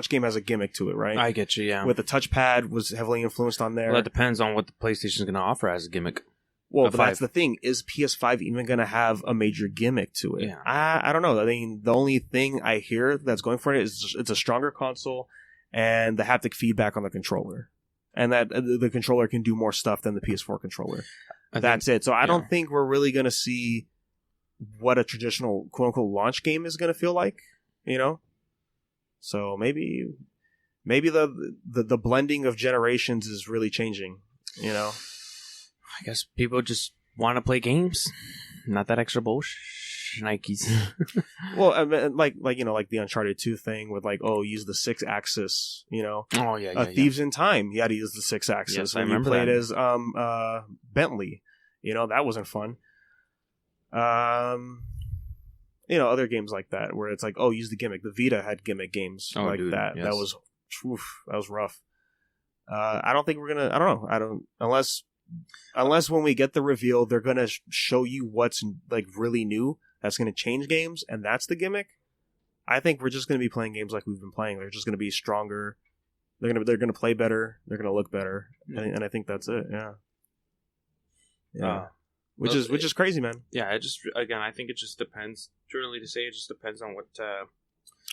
S3: game has a gimmick to it, right?
S2: I get you, yeah.
S3: With the touchpad was heavily influenced on there.
S2: Well, that depends on what the PlayStation's going to offer as a gimmick.
S3: Well, but that's the thing. Is PS5 even going to have a major gimmick to it?
S2: Yeah.
S3: I don't know. I mean, the only thing I hear that's going for it is it's a stronger console and the haptic feedback on the controller. And that the controller can do more stuff than the PS4 controller. That's it. So I don't think we're really going to see what a traditional quote-unquote launch game is going to feel like, you know? So maybe the blending of generations is really changing, you know?
S2: I guess people just want to play games. Not that extra bullshit. Nikes.
S3: Well, I mean, like you know, like the Uncharted 2 thing with like, oh, use the 6-axis, you know.
S2: Oh yeah.
S3: Thieves in Time, you had to use the 6-axis.
S2: Yes,
S3: when
S2: I remember
S3: you played
S2: that.
S3: as Bentley, you know, that wasn't fun. You know, other games like that where it's like, oh, use the gimmick. The Vita had gimmick games like that.
S2: Yes.
S3: That was rough. I don't think we're gonna. I don't know. Unless when we get the reveal, they're gonna show you what's like really new. That's going to change games, and that's the gimmick. I think we're just going to be playing games like we've been playing. They're just going to be stronger. They're going to play better. They're going to look better, and I think that's it. Yeah. Which is crazy, man.
S2: Yeah, I think it just depends. Too early to say. It just depends on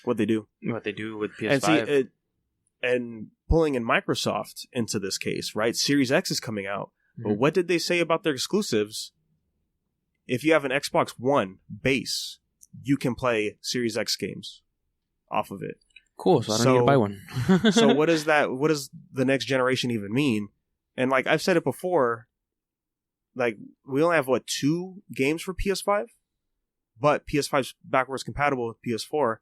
S3: what they do.
S2: What they do with PS5.
S3: And pulling in Microsoft into this case, right? Series X is coming out, but what did they say about their exclusives? If you have an Xbox One base, you can play Series X games off of it.
S2: Cool, so I don't need to buy one.
S3: So what is that? What does the next generation even mean? And like I've said it before, like we only have 2 games for PS5, but PS5's backwards compatible with PS4.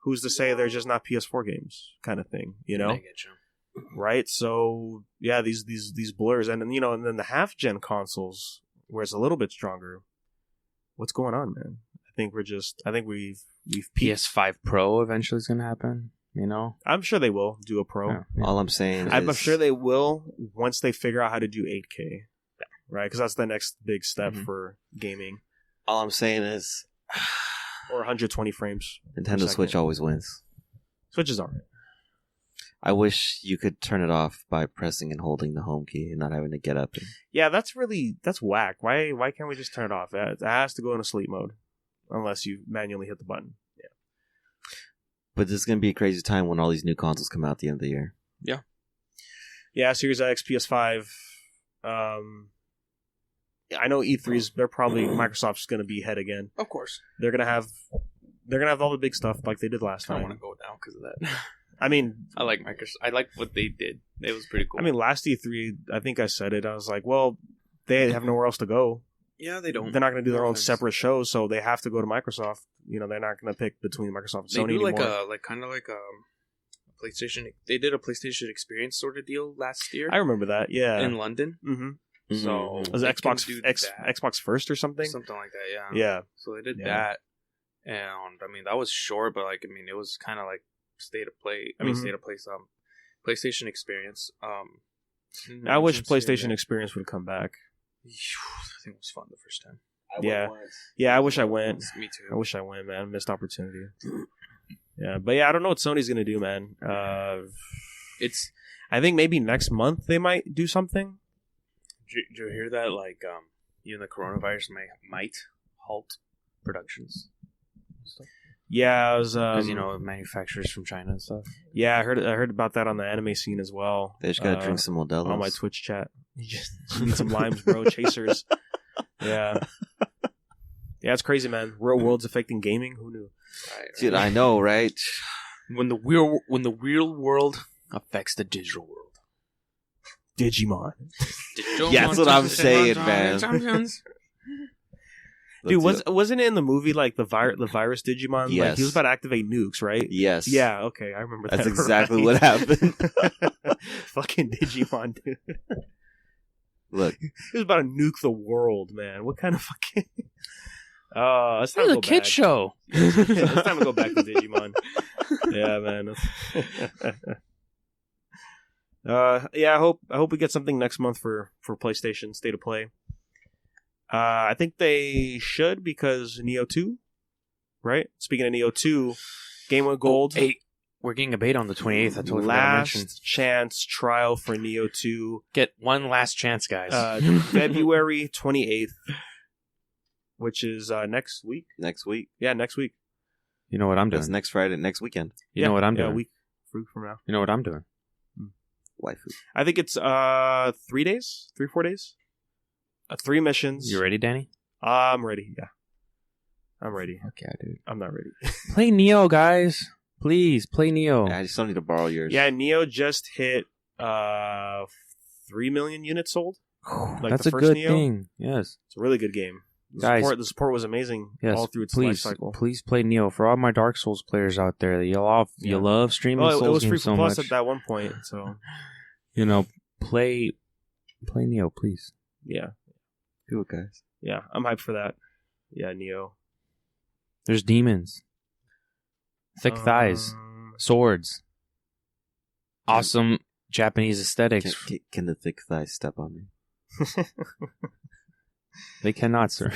S3: Who's to say they're just not PS4 games, kind of thing, you know?
S2: I get you.
S3: Right? So yeah, these blurs, and then, you know, and then the half-gen consoles where it's a little bit stronger. What's going on, man? I think we've peaked.
S2: PS5 Pro eventually is going to happen, you know?
S3: I'm sure they will do a Pro.
S2: Yeah.
S4: All I'm saying
S3: I'm
S4: is...
S3: sure they will once they figure out how to do 8K. Right? Because that's the next big step for gaming.
S4: All I'm saying is...
S3: Or 120 frames.
S4: Nintendo Switch always wins.
S3: Switch is alright.
S4: I wish you could turn it off by pressing and holding the home key and not having to get up.
S3: Yeah, that's whack. Why can't we just turn it off? It has to go into sleep mode unless you manually hit the button. Yeah.
S4: But this is going to be a crazy time when all these new consoles come out at the end of the year.
S2: Yeah.
S3: Yeah, Series X, PS5. I know E3's. They're probably Microsoft's going to be ahead again.
S2: Of course.
S3: They're going to have all the big stuff like they did last time.
S2: I don't want to go down because of that.
S3: I mean,
S2: I like Microsoft. I like what they did. It was pretty cool.
S3: I mean, last E3, I think I said it. I was like, well, they have nowhere else to go.
S2: Yeah, they don't.
S3: They're not going to do their own
S2: offense.
S3: separate shows, so they have to go to Microsoft. You know, they're not going to pick between Microsoft and
S2: They
S3: Sony
S2: do like
S3: anymore.
S2: a PlayStation. They did a PlayStation Experience sort of deal last year
S3: I remember that. Yeah.
S2: in London.
S3: Mm-hmm.
S2: So
S3: Was
S2: they
S3: it
S2: can
S3: Xbox
S2: do
S3: Xbox First or something?
S2: something like that. Yeah.
S3: Yeah.
S2: So they did
S3: Yeah.
S2: that, and I mean that was short, but like I mean it was kind of like state of play. I mean
S3: Mhm.
S2: state of play. PlayStation Experience.
S3: I wish
S2: mentions here
S3: PlayStation
S2: and
S3: Experience would come back.
S2: there. I think it was fun the first time.
S3: Yeah. Yeah, I wish I went.
S2: Me
S3: I
S2: too.
S3: wish I went, man. Missed opportunity. Yeah, but yeah, I don't know what Sony's gonna do, man.
S2: It's.
S3: I think maybe next month they might do something.
S2: Did you hear that? Like, even the coronavirus might halt productions.
S3: Yeah, I was.
S2: Because manufacturers from China and stuff.
S3: Yeah, I heard about that on the anime scene as well.
S4: They just gotta drink some Modelo's.
S3: On my Twitch chat. You just need some limes, bro. Chasers. Yeah. Yeah, it's crazy, man. Real world's affecting gaming. Who knew?
S2: Right,
S4: Dude, I know, right?
S2: When the real world affects the digital world.
S3: Digimon.
S4: Yeah, that's what I'm saying, man.
S3: Dude, wasn't it in the movie like the virus Digimon? Like,
S4: Yes.
S3: he was about to activate nukes, right?
S4: Yes.
S3: Yeah, okay, I remember that.
S4: That's exactly
S3: right.
S4: what happened.
S3: Fucking Digimon, dude.
S4: Look,
S3: He was about to nuke the world, man. What kind of fucking... Oh, it's time
S2: This
S3: to
S2: is
S3: go
S2: a kid
S3: back.
S2: show.
S3: It's time to go back to Digimon. Yeah, man. Yeah, I hope we get something next month for PlayStation State of Play. I think they should because Neo 2, right? Speaking of Neo 2, Game of Gold.
S2: Hey, we're getting a beta on the 28th. I totally forgot to mention.
S3: Last chance trial for Neo 2.
S2: Get one last chance, guys.
S3: February 28th, which is next week.
S4: next week.
S3: Yeah, next week.
S2: You know what I'm doing.
S4: That's next Friday, next weekend.
S2: You know what I'm
S3: Yeah,
S2: doing.
S3: a week from now.
S2: You know what I'm doing.
S4: Waifu.
S3: I think it's 3 days, 3-4 days. 3 missions.
S2: You ready, Danny?
S3: I'm ready. Yeah, I'm ready.
S2: Okay, dude.
S3: I'm not ready.
S2: Play Neo, guys. Please play Neo.
S4: I just don't need to borrow yours.
S3: Yeah, Neo just hit 3 million units sold. Like
S2: That's
S3: the
S2: a
S3: first
S2: good
S3: Neo.
S2: thing. Yes.
S3: It's a really good game.
S2: Guys.
S3: The support was amazing
S2: Yes.
S3: all through its life
S2: Please,
S3: cycle.
S2: please play Neo. For all my Dark Souls players out there, you love streaming
S3: Well,
S2: Souls
S3: it was free
S2: games
S3: for
S2: so
S3: plus
S2: much.
S3: at that one point, so
S2: Play Neo, please.
S3: yeah,
S4: Do it, guys.
S3: yeah, I'm hyped for that. Yeah, Neo.
S2: There's demons, thick thighs, swords, awesome Japanese aesthetics.
S4: Can the thick thighs step on me?
S3: Um,
S2: They cannot, sir.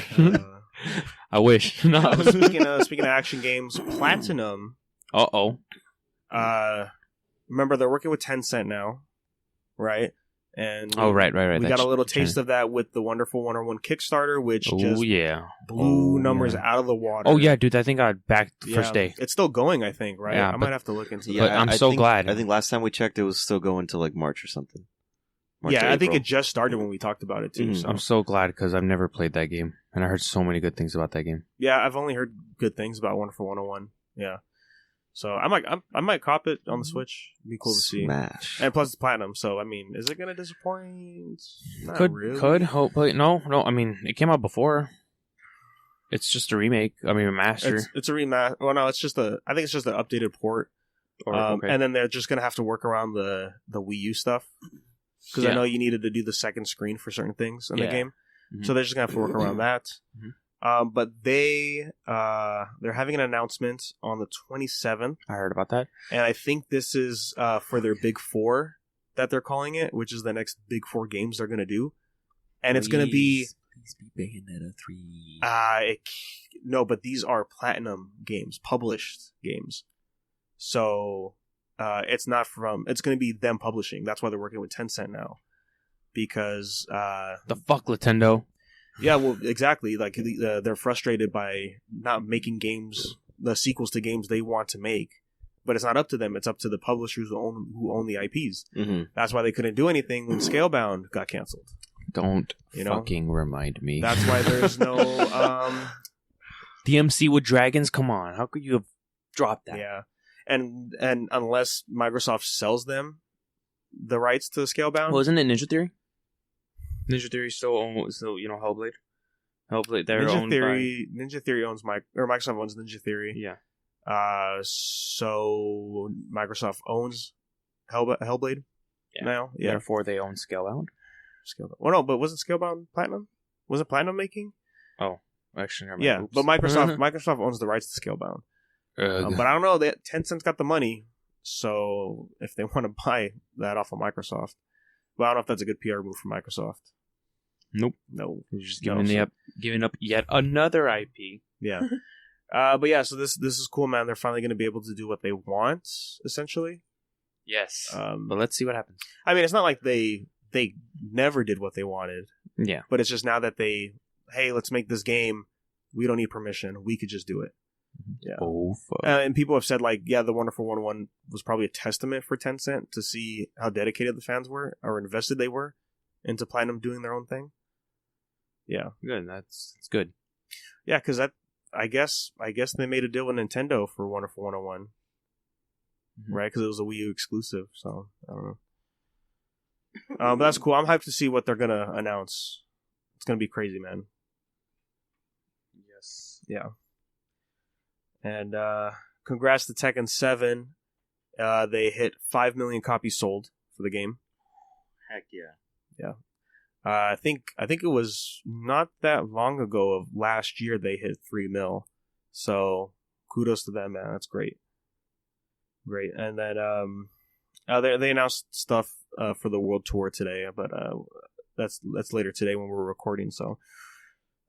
S2: I wish. No.
S3: speaking of action games, Platinum.
S2: Uh-oh.
S3: Remember they're working with Tencent now, right? And
S2: Oh, right.
S3: we got a little taste
S2: of.
S3: of that with the Wonderful 101 Kickstarter, which
S2: Oh,
S3: just
S2: yeah.
S3: blew
S2: Oh,
S3: numbers
S2: yeah.
S3: out of the water.
S2: Oh, yeah, dude. I think I backed the first
S3: Yeah,
S2: day.
S3: It's still going, I think, right?
S2: Yeah,
S3: I
S2: but-
S3: might have to look into
S2: But
S3: that.
S2: I'm
S4: I
S2: so
S4: think-
S2: glad.
S4: I think last time we checked, it was still going to like March or something. March
S3: Yeah,
S4: or
S3: I think
S4: April.
S3: it just started when we talked about it too.
S4: Mhm.
S3: So.
S2: I'm so glad because I've never played that game. And I heard so many good things about that game.
S3: Yeah, I've only heard good things about Wonderful 101. Yeah, so I might cop it on the Switch. It'd be cool to see.
S4: Smash.
S3: And plus it's platinum, so I mean, is it gonna disappoint? Not
S2: Could,
S3: really.
S2: hopefully. No. I mean, it came out before. It's just a remake. I mean, a master.
S3: It's a remaster. Well, no, I think it's just an updated port.
S2: Okay.
S3: And then they're just gonna have to work around the Wii U stuff because I
S2: Yeah.
S3: know you needed to do the second screen for certain things in the
S2: Yeah.
S3: game.
S2: Mhm.
S3: So they're just gonna have to work around that. But they're having an announcement on the 27th,
S2: I heard about that.
S3: and I think this is for their Big Four that they're calling it, which is the next Big Four games they're gonna do, and it's gonna be
S4: Please be Bayonetta 3.
S3: no, but these are platinum games, published games, so it's not from. It's gonna be them publishing. That's why they're working with Tencent now, because
S2: The fuck, Nintendo.
S3: yeah, well, exactly. Like they're frustrated by not making games, the sequels to games they want to make, but it's not up to them. It's up to the publishers who own the IPs.
S4: Mm-hmm.
S3: That's why they couldn't do anything when Scalebound got canceled.
S2: Don't
S3: You know?
S2: fucking remind me.
S3: That's why there's no
S2: DMC with dragons? Come on. How could you have dropped that?
S3: yeah, and unless Microsoft sells them the rights to Scalebound,
S2: Well, isn't it Ninja Theory? Ninja Theory still Hellblade? Hopefully, they're
S3: Ninja
S2: owned
S3: Theory. Ninja Theory owns Microsoft owns Ninja Theory.
S2: Yeah.
S3: So Microsoft owns Hellblade now. Yeah.
S2: Therefore, they own Scalebound.
S3: Scalebound. Well, no, but wasn't Scalebound Platinum? Wasn't Platinum making?
S2: Oh, actually, never mind.
S3: Yeah,
S2: Oops.
S3: but Microsoft owns the rights to Scalebound. But I don't know. Tencent's got the money, so if they want to buy that off of Microsoft, but I don't know if that's a good PR move for Microsoft.
S2: Nope.
S3: No,
S2: You're just giving up yet another IP.
S3: Yeah. But yeah, so this is cool, man. They're finally going to be able to do what they want, essentially.
S2: Yes.
S3: But
S2: But let's see what happens.
S3: I mean, it's not like they never did what they wanted.
S2: Yeah.
S3: But it's just now that hey, let's make this game. We don't need permission. We could just do it. Yeah.
S2: Oh, fuck.
S3: And people have said, like, yeah, the Wonderful 101 was probably a testament for Tencent to see how dedicated the fans were or invested they were into Platinum doing their own thing. Yeah.
S2: Good. That's good.
S3: Yeah, because I guess they made a deal with Nintendo for Wonderful 101, right? Because it was a Wii U exclusive, so I don't know. But that's cool. I'm hyped to see what they're going to announce. It's going to be crazy, man.
S2: Yes.
S3: Yeah. And congrats to Tekken 7. They hit 5 million copies sold for the game.
S4: Heck yeah.
S3: Yeah. I think it was not that long ago of last year they hit 3 mil. So kudos to them, man. That's great. Great. And then they announced stuff for the World Tour today, but that's later today when we're recording. So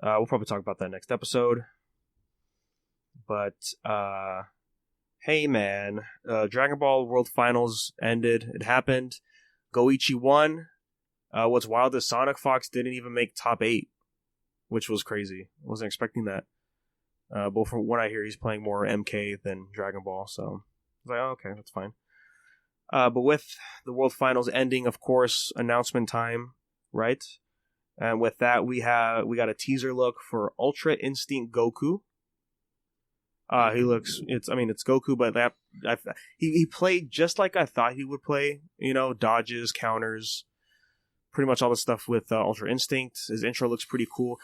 S3: we'll probably talk about that next episode. But hey, man, Dragon Ball World Finals ended. It happened. Goichi won. What's wild is Sonic Fox didn't even make top 8, which was crazy. I wasn't expecting that. But from what I hear, he's playing more MK than Dragon Ball, so I was like, oh, okay, that's fine. But with the World Finals ending, of course, announcement time, right? And with that, we got a teaser look for Ultra Instinct Goku. It's Goku, but he played just like I thought he would play. You know, dodges, counters. Pretty much all the stuff with Ultra Instinct. His intro looks pretty cool.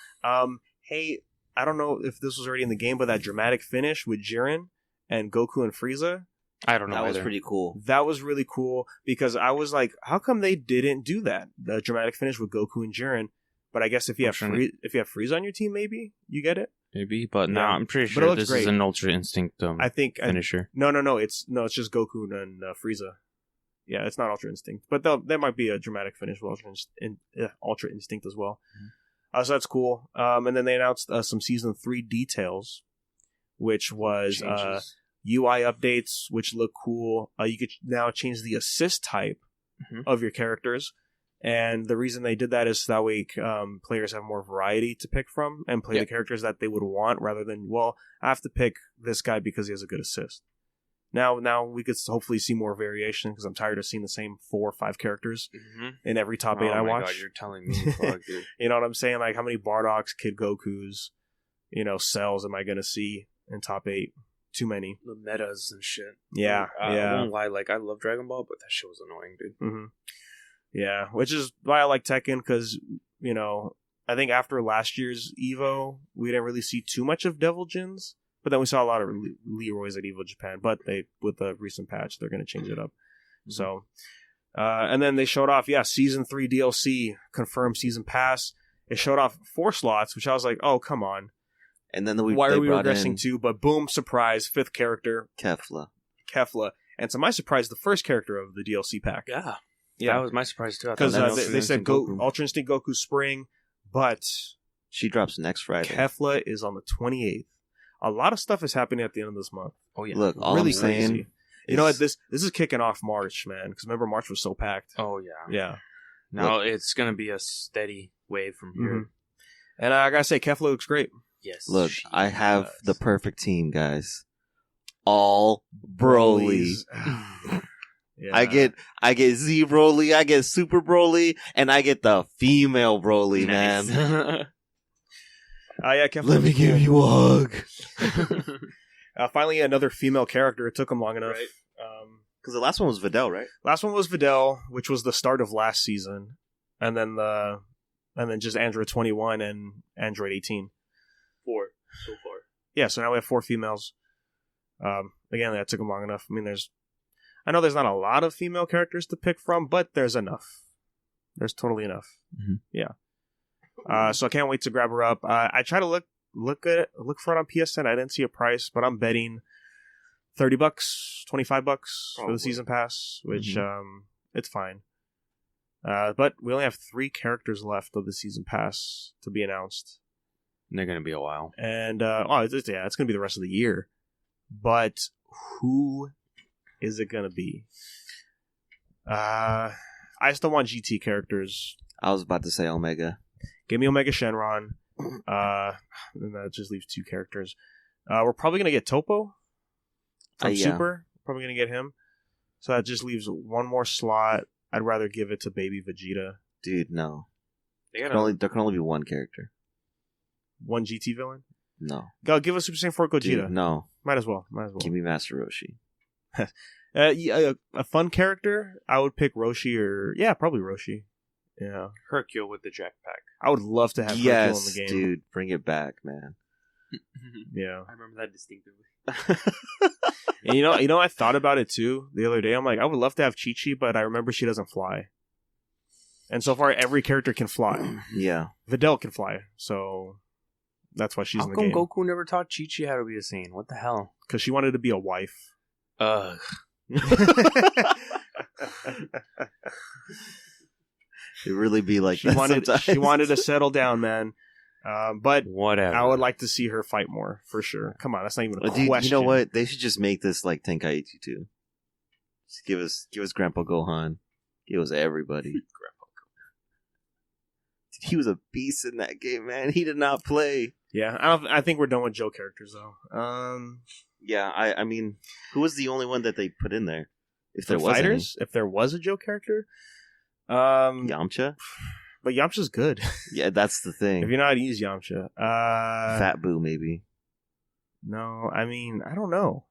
S3: Hey, I don't know if this was already in the game, but that dramatic finish with Jiren and Goku and Frieza.
S2: I don't know.
S4: That was
S2: either.
S4: pretty cool.
S3: That was really cool because I was like, how come they didn't do that? The dramatic finish with Goku and Jiren. But I guess if you have Frieza on your team, maybe you get it.
S2: Maybe, but no, I'm pretty
S3: But it
S2: sure
S3: looks
S2: this
S3: great.
S2: is an Ultra Instinct finisher.
S3: No. It's just Goku and Frieza. Yeah, it's not Ultra Instinct, but there might be a dramatic finish with Ultra Instinct as well. Mm-hmm. So that's cool. And then they announced some Season 3 details, which was UI updates, which look cool. You could now change the assist type of your characters. And the reason they did that is so that way players have more variety to pick from and play the characters that they would want rather than, well, I have to pick this guy because he has a good assist. Now we could hopefully see more variation because I'm tired of seeing the same 4 or 5 characters in every top 8 I watch.
S2: God, you're telling me, fuck, dude.
S3: You know what I'm saying? Like, how many Bardoks, Kid Gokus, Cells am I going to see in top 8? Too many.
S2: The metas and shit.
S3: Yeah,
S2: I won't lie. Like, I love Dragon Ball, but that shit was annoying, dude.
S3: Mm-hmm. Yeah, which is why I like Tekken because, I think after last year's EVO, we didn't really see too much of Devil Jins. But then we saw a lot of Leroy's at EVO Japan. But with the recent patch, they're going to change it up. Mm-hmm. So, and then they showed off, Season 3 DLC, confirmed Season Pass. It showed off 4 slots, which I was like, oh, come on.
S4: And then
S3: why are we regressing to? But boom, surprise, 5th character. Kefla. And to my surprise, the first character of the DLC pack.
S2: Yeah. That was my surprise, too.
S3: Because they said Ultra Instinct Goku Spring, but
S4: she drops next Friday.
S3: Kefla is on the 28th. A lot of stuff is happening at the end of this month.
S2: Oh, yeah.
S4: Look, all really I'm saying crazy.
S3: You know what? This is kicking off March, man. Because remember, March was so packed.
S2: Oh, yeah.
S3: Yeah.
S2: Now it's going to be a steady wave from here.
S3: Mm-hmm. And I got to say, Kefla looks great.
S4: Yes. Look, I have the perfect team, guys. All Broly. Yeah. I get Z Broly, I get Super Broly, and I get the female Broly, man.
S3: Let me give you a hug. Finally, another female character. It took them long enough.
S4: Because the last one was Videl, right?
S3: Last one was Videl, which was the start of last season, and then and then just Android 21 and Android 18.
S5: 4 so far.
S3: Yeah, so now we have 4 females. Again, that took them long enough. I mean, I know there's not a lot of female characters to pick from, but there's enough. There's totally enough.
S2: Mm-hmm.
S3: Yeah. So I can't wait to grab her up. I try to look for it on PSN. I didn't see a price, but I'm betting $30, $25 for the season pass, which it's fine. But we only have 3 characters left of the season pass to be announced.
S2: And they're going to be a while.
S3: And it's going to be the rest of the year. But who is it going to be? I still want GT characters.
S4: I was about to say Omega.
S3: Give me Omega Shenron. And that just leaves 2 characters. We're probably going to get Topo from Super. Probably going to get him. So that just leaves 1 more slot. I'd rather give it to Baby Vegeta.
S4: Dude, no. There can only be 1 character.
S3: 1 GT villain?
S4: No.
S3: Go give us Super Saiyan 4 Gogeta.
S4: Dude, no.
S3: Might as well.
S4: Give me Master Roshi.
S3: A fun character, I would pick Roshi or... Yeah, probably Roshi. Yeah.
S5: Hercule with the jetpack.
S3: I would love to have Hercule in the game.
S4: Dude. Bring it back, man.
S3: Yeah.
S5: I remember that distinctively.
S3: And you know, I thought about it too the other day. I'm like, I would love to have Chi-Chi, but I remember she doesn't fly. And so far, every character can fly.
S4: Yeah.
S3: Videl can fly, so that's why she's in the game.
S2: How come Goku never taught Chi-Chi how to be a Saiyan? What the hell?
S3: Because she wanted to be a wife.
S2: Ugh.
S4: It really be like
S3: she wanted to settle down, man. But
S2: whatever.
S3: I would like to see her fight more, for sure. Come on, that's not even a
S4: Dude,
S3: question.
S4: you know what? They should just make this like Tenkaichi 2. Just give us Grandpa Gohan. Give us everybody. Grandpa Gohan. Dude, he was a beast in that game, man. He did not play.
S3: Yeah, I think we're done with Joe characters though.
S4: Yeah, I mean, who was the only one that they put in there? If there was
S3: fighters, if there was a Joe character,
S4: Yamcha.
S3: But Yamcha's good.
S4: Yeah, that's the thing.
S3: If you know how to use Yamcha.
S4: Fat Boo, maybe.
S3: No, I mean, I don't know.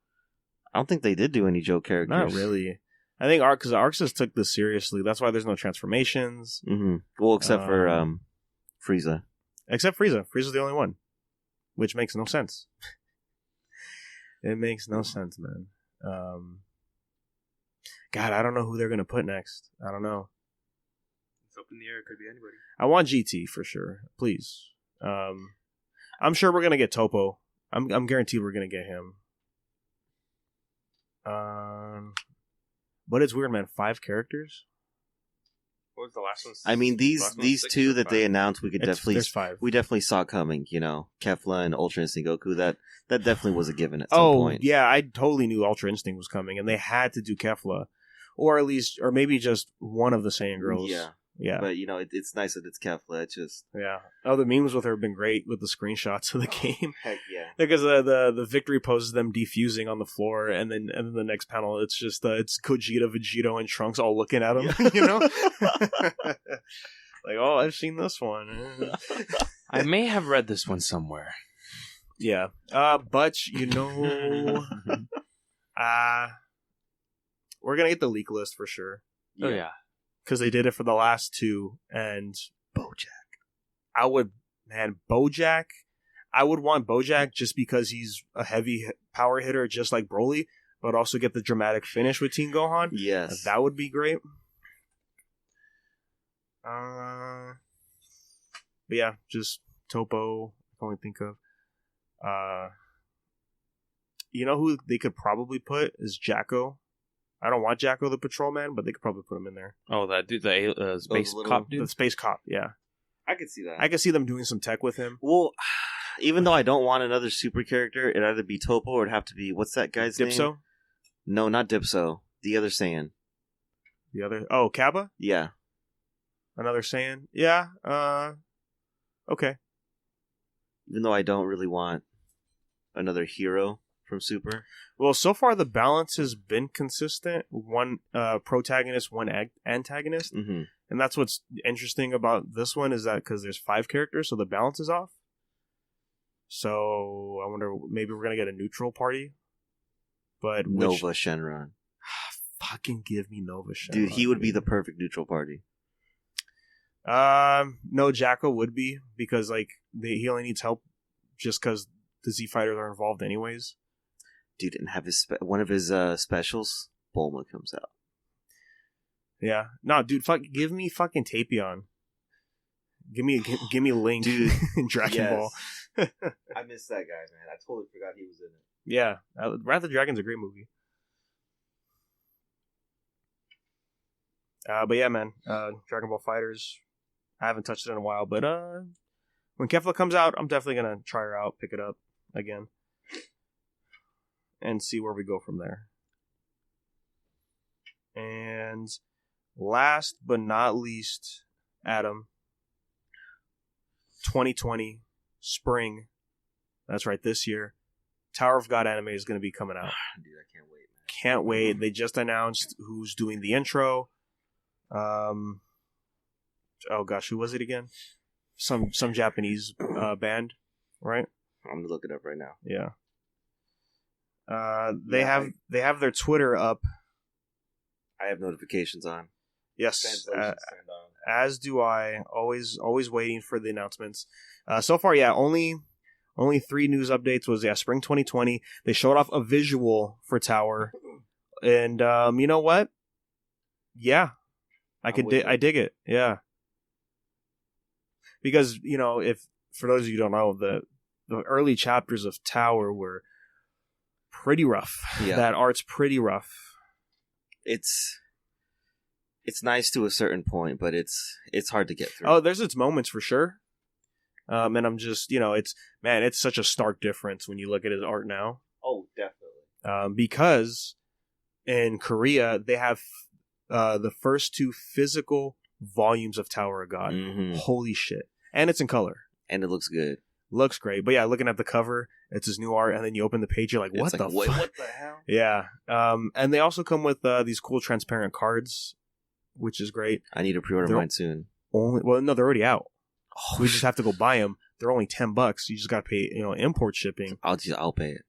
S4: I don't think they did do any Joe characters.
S3: Not really. I think because Arxus took this seriously. That's why there's no transformations.
S4: Mm-hmm. Well, except for Frieza.
S3: Except Frieza. Frieza's the only one. Which makes no sense. It makes no sense, man. God, I don't know who they're going to put next. I don't know.
S5: Up in the air, it could be anybody.
S3: I want GT for sure, please. I'm sure we're gonna get Topo. I'm guaranteed we're gonna get him. But it's weird, man. 5 characters.
S5: What was the last one?
S4: I mean, these 2 that they announced, we could
S3: there's 5.
S4: We definitely saw coming. You know, Kefla and Ultra Instinct Goku. That definitely was a given at some point.
S3: Yeah, I totally knew Ultra Instinct was coming, and they had to do Kefla, or maybe just one of the Saiyan girls.
S4: Yeah.
S3: Yeah,
S4: but you know it's nice that it's Kefla. It's just
S3: the memes with her have been great with the screenshots of the game.
S4: Heck yeah,
S3: because the victory poses them defusing on the floor, and then the next panel it's just it's Gogeta, Vegito, and Trunks all looking at him. Yeah. You know, like I've seen this one.
S2: I may have read this one somewhere.
S3: Yeah, but you know, we're gonna get the leak list for sure.
S2: Oh yeah.
S3: Because they did it for the last 2, and Bojack. Bojack. I would want Bojack just because he's a heavy power hitter, just like Broly, but also get the dramatic finish with Teen Gohan.
S4: Yes.
S3: That would be great. But yeah, just Topo, I can only think of. You know who they could probably put is Jacko. I don't want Jacko the Patrolman, but they could probably put him in there.
S2: Oh, that dude, the space cop dude?
S3: The space cop, yeah.
S4: I could see that.
S3: I could see them doing some tech with him.
S4: Well, even though I don't want another super character, it'd either be Topo or it'd have to be, what's that guy's name?
S3: Dipso?
S4: No, not Dipso. The other Saiyan.
S3: The other? Oh, Kappa?
S4: Yeah.
S3: Another Saiyan? Yeah, okay. Even
S4: though I don't really want another hero from Super.
S3: Well, so far the balance has been consistent. 1 protagonist, 1 antagonist.
S4: Mm-hmm.
S3: And that's what's interesting about this one is that because there's 5 characters, so the balance is off. So I wonder, maybe we're going to get a neutral party. But
S4: Nova Shenron.
S3: Fucking give me Nova Shenron.
S4: Dude, he would be the perfect neutral party.
S3: No, Jacko would be because like he only needs help just because the Z Fighters are involved anyways.
S4: Dude didn't have his one of his specials. Bulma comes out.
S3: Yeah, no, dude, give me fucking Tapion. Give me Link,
S4: dude.
S3: in Dragon Ball.
S4: I miss that guy, man. I totally forgot he was in it.
S3: Yeah, Wrath of the Dragon's a great movie. But yeah, man, Dragon Ball Fighters. I haven't touched it in a while, but when Kefla comes out, I'm definitely gonna try her out, pick it up again, and see where we go from there. And last but not least, Adam, 2020 spring. That's right, this year, Tower of God anime is going to be coming out.
S4: Dude, I can't wait, man.
S3: Can't wait. They just announced who's doing the intro. Oh gosh, who was it again? Some Japanese band, right?
S4: I'm gonna look it up right now.
S3: Yeah. They have their Twitter up.
S4: I have notifications on.
S3: Yes,
S4: turned on.
S3: as do I. Always waiting for the announcements. So far, yeah, only 3 news updates was spring 2020. They showed off a visual for Tower, and you know what? Yeah, I dig it. Yeah, because if for those of you who don't know, the early chapters of Tower were pretty rough.
S4: Yeah.
S3: That art's pretty rough.
S4: It's nice to a certain point, but it's hard to get through.
S3: Oh, there's its moments for sure. And I'm just, it's such a stark difference when you look at his art now.
S4: Oh, definitely.
S3: Because in Korea, they have the first 2 physical volumes of Tower of God.
S4: Mm-hmm.
S3: Holy shit. And it's in color.
S4: And it looks good.
S3: Looks great. But yeah, looking at the cover, it's his new art, and then you open the page, you're like, what the fuck?
S4: What the hell?
S3: Yeah. And they also come with these cool transparent cards, which is great.
S4: I need to pre-order mine soon.
S3: No, they're already out.
S4: Oh,
S3: We just have to go buy them. They're only $10. You just got to pay, import shipping.
S4: I'll pay it.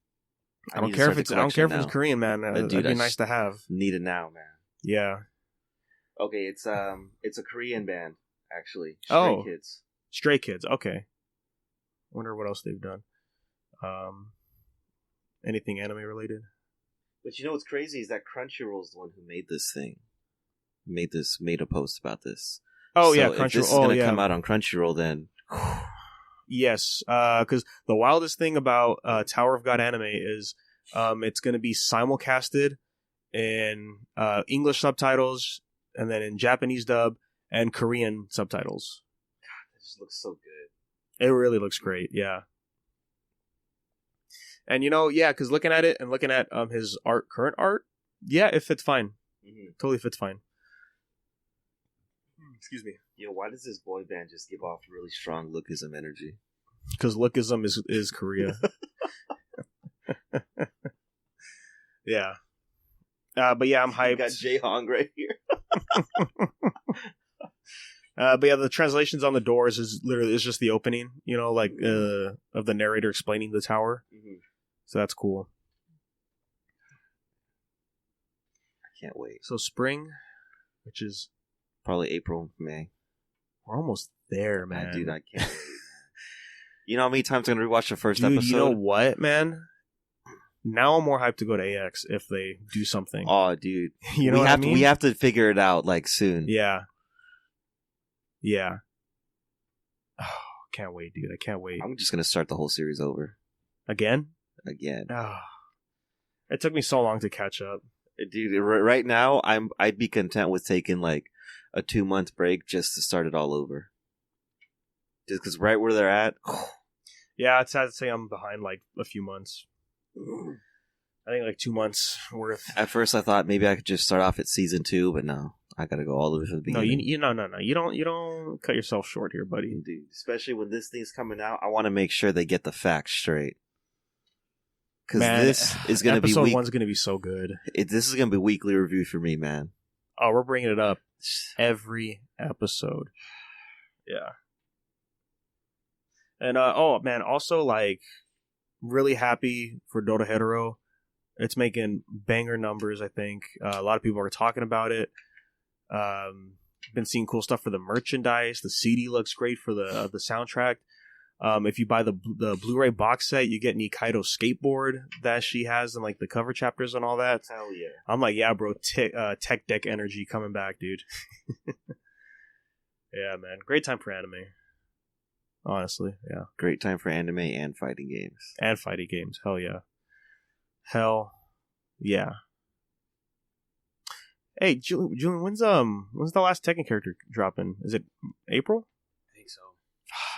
S3: I don't care if it's Korean, man. That'd be nice to have.
S4: Need it now, man.
S3: Yeah.
S4: Okay, it's a Korean band actually. Kids.
S3: Stray Kids. Okay. Wonder what else they've done. Anything anime related?
S4: But you know what's crazy is that Crunchyroll's the one who made this thing. Made a post about this.
S3: Oh,
S4: so
S3: yeah,
S4: Crunchyroll.
S3: Crunchyroll.
S4: If this is going to come out on Crunchyroll, then
S3: yes, because the wildest thing about Tower of God anime is it's going to be simulcasted in English subtitles, and then in Japanese dub and Korean subtitles.
S4: God, it just looks so good.
S3: It really looks great, yeah. And because looking at it and looking at his current art, yeah, it fits fine.
S4: Mm-hmm.
S3: Totally fits fine. Excuse me.
S4: Yo, why does this boy band just give off really strong Lookism energy?
S3: Because Lookism is Korea. Yeah. But yeah, I'm hyped.
S4: You got Jae-hong right here.
S3: But yeah, the translations on the doors is just the opening, of the narrator explaining the tower.
S4: Mm-hmm.
S3: So that's cool.
S4: I can't wait.
S3: So spring, which is
S4: probably April, May.
S3: We're almost there, man.
S4: Dude, I can't wait. You know how many times I'm going to rewatch the first
S3: episode?
S4: You
S3: know what, man? Now I'm more hyped to go to AX if they do something.
S4: Oh, dude.
S3: You know what I mean?
S4: We have to figure it out, soon.
S3: Yeah. Yeah. Oh, can't wait, dude. I can't wait.
S4: I'm just going to start the whole series over.
S3: Again.
S4: Oh.
S3: It took me so long to catch up.
S4: Dude, right now, I'd be content with taking, a 2-month break just to start it all over. Just because right where they're at.
S3: Yeah, it's sad to say I'm behind, a few months. I think 2 months worth.
S4: At first, I thought maybe I could just start off at season 2, but no, I gotta go all the way to the beginning.
S3: No. You don't cut yourself short here, buddy.
S4: Dude, especially when this thing's coming out, I want to make sure they get the facts straight. Because this is gonna be
S3: episode 1's gonna be so good.
S4: This is gonna be weekly review for me, man.
S3: Oh, we're bringing it up every episode. Yeah. And also really happy for Dota Hetero. It's making banger numbers, I think. A lot of people are talking about it. Been seeing cool stuff for the merchandise. The CD looks great for the soundtrack. If you buy the Blu-ray box set, you get Nikaido's skateboard that she has and like the cover chapters and all that.
S4: Hell yeah!
S3: I'm like, yeah, bro, tech deck energy coming back, dude. Yeah, man, great time for anime. Honestly, yeah,
S4: Great time for anime and fighting games.
S3: Hell yeah, hell yeah. Hey, Julian, when's the last Tekken character dropping? Is it April?
S2: I think so.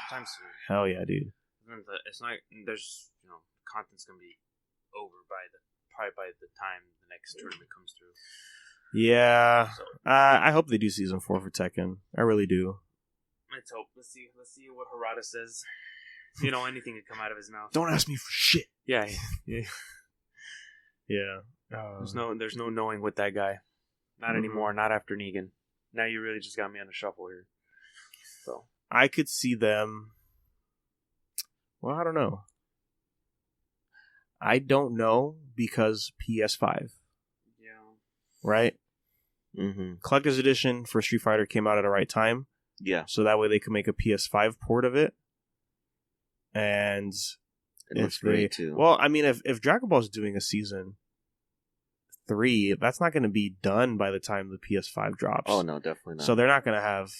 S2: Sometime soon.
S3: Hell yeah, dude.
S2: It's not. There's content's gonna be over probably by the time the next tournament comes through.
S3: Yeah,
S2: So
S3: I hope they do season 4 for Tekken. I really do.
S2: let's hope. Let's see what Harada says. Anything could come out of his mouth.
S3: Don't ask me for shit.
S2: Yeah. There's no knowing with that guy. Not anymore. Not after Negan. Now you really just got me on a shuffle here. So
S3: I could see them. Well, I don't know. I don't know because PS5,
S2: yeah.
S3: right?
S4: Mm-hmm.
S3: Collector's Edition for Street Fighter came out at the right time,
S4: Yeah,
S3: so that way they could make a PS5 port of it. And
S4: it looks great too.
S3: well, I mean, if Dragon Ball is doing a season 3, that's not going to be done by the time the PS5 drops.
S4: Oh no, definitely not.
S3: So they're not going to have,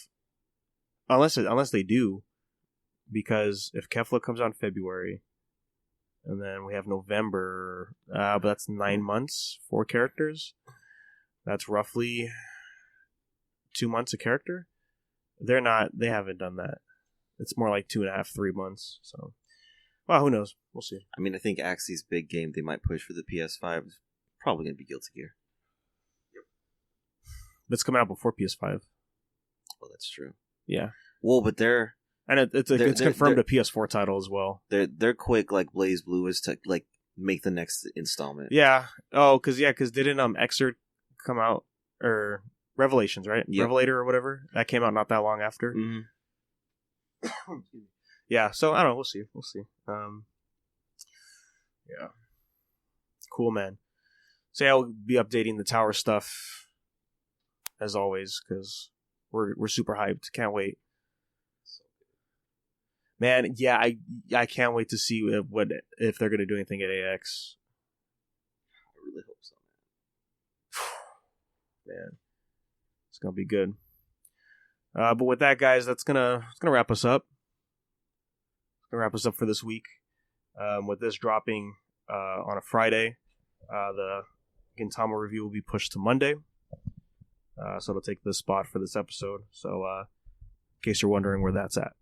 S3: unless they do, because if Kefla comes out in February, and then we have November, but that's 9 months, 4 characters. That's roughly 2 months a character. They haven't done that. It's more like 2.5, 3 months. So, well, who knows? We'll see.
S4: I mean, I think Axie's big game they might push for the PS5 is probably going to be Guilty Gear.
S3: It's coming out before PS5.
S4: Well, that's true.
S3: Yeah.
S4: Well, but
S3: it's confirmed a PS4 title as well.
S4: they're quick like Blaze Blue is to like make the next installment.
S3: Yeah. Oh, because didn't Excerpt come out, or Revelations, right?
S4: Yep.
S3: Revelator or whatever, that came out not that long after.
S4: Mm-hmm.
S3: Yeah. So I don't know. We'll see. Yeah. Cool, man. So yeah, I'll be updating the tower stuff as always because we're super hyped. Can't wait. Man, yeah, I can't wait to see if they're gonna do anything at AX.
S4: I really hope so,
S3: Man, it's gonna be good. But with that, guys, it's gonna wrap us up. It's gonna wrap us up for this week. With this dropping on a Friday, the Gintama review will be pushed to Monday. So it'll take the spot for this episode. So in case you're wondering where that's at.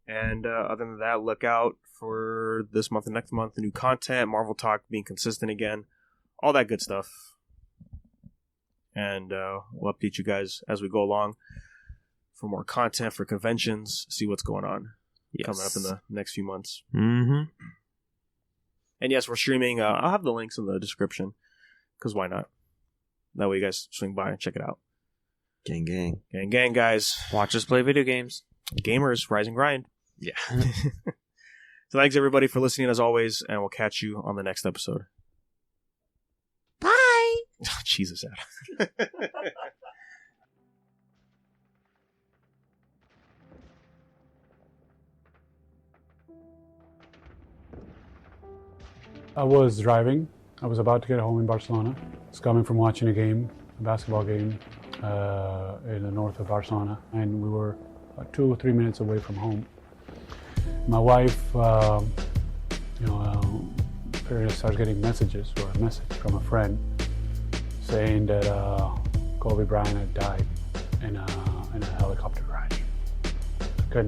S3: And other than that, look out for this month and next month, the new content, Marvel Talk being consistent again, all that good stuff. And we'll update you guys as we go along for more content, for conventions, see what's going on coming up in the next few months.
S2: Mm-hmm.
S3: And yes, we're streaming. I'll have the links in the description, because why not? That way you guys swing by and check it out.
S4: Gang, gang.
S3: Gang, gang, guys.
S2: Watch us play video games.
S3: Gamers, rise and grind.
S2: Yeah.
S3: So thanks everybody for listening as always, and we'll catch you on the next episode.
S1: Bye.
S3: Jesus, Adam.
S6: I was driving. I was about to get home in Barcelona. I was coming from watching a basketball game in the north of Barcelona, and we were about 2 or 3 minutes away from home. My wife, apparently starts getting messages, or a message from a friend saying that Kobe Bryant had died in a helicopter crash. I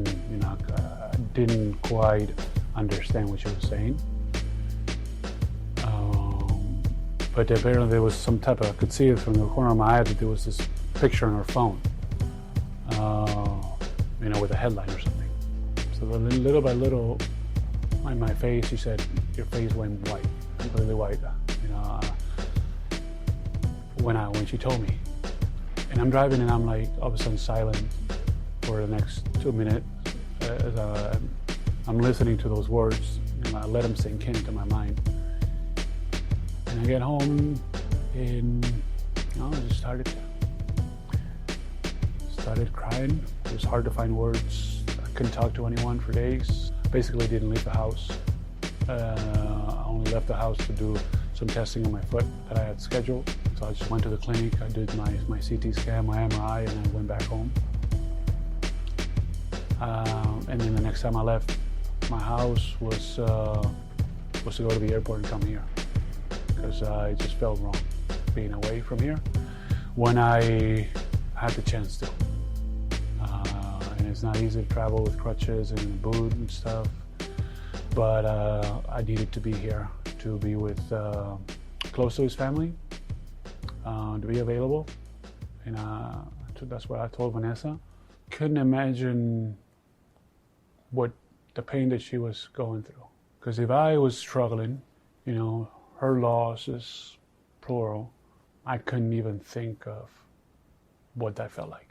S6: didn't quite understand what she was saying. But apparently there was some type of, I could see it from the corner of my eye that there was this picture on her phone, with a headline or something. So little by little, on my face, she said, your face went white, completely white, when she told me. And I'm driving and I'm like, all of a sudden silent for the next 2 minutes as I'm listening to those words, and I let them sink into my mind. And I get home and No, I just started crying. It was hard to find words. I couldn't talk to anyone for days. Basically didn't leave the house. I only left the house to do some testing on my foot that I had scheduled. So I just went to the clinic, I did my CT scan, my MRI, and I went back home. And then the next time I left my house was to go to the airport and come here. Because I just felt wrong being away from here when I had the chance to. And it's not easy to travel with crutches and a boot and stuff. But I needed to be here to be with close to his family, to be available, and that's what I told Vanessa. Couldn't imagine what the pain that she was going through. Because if I was struggling, her loss is plural. I couldn't even think of what that felt like.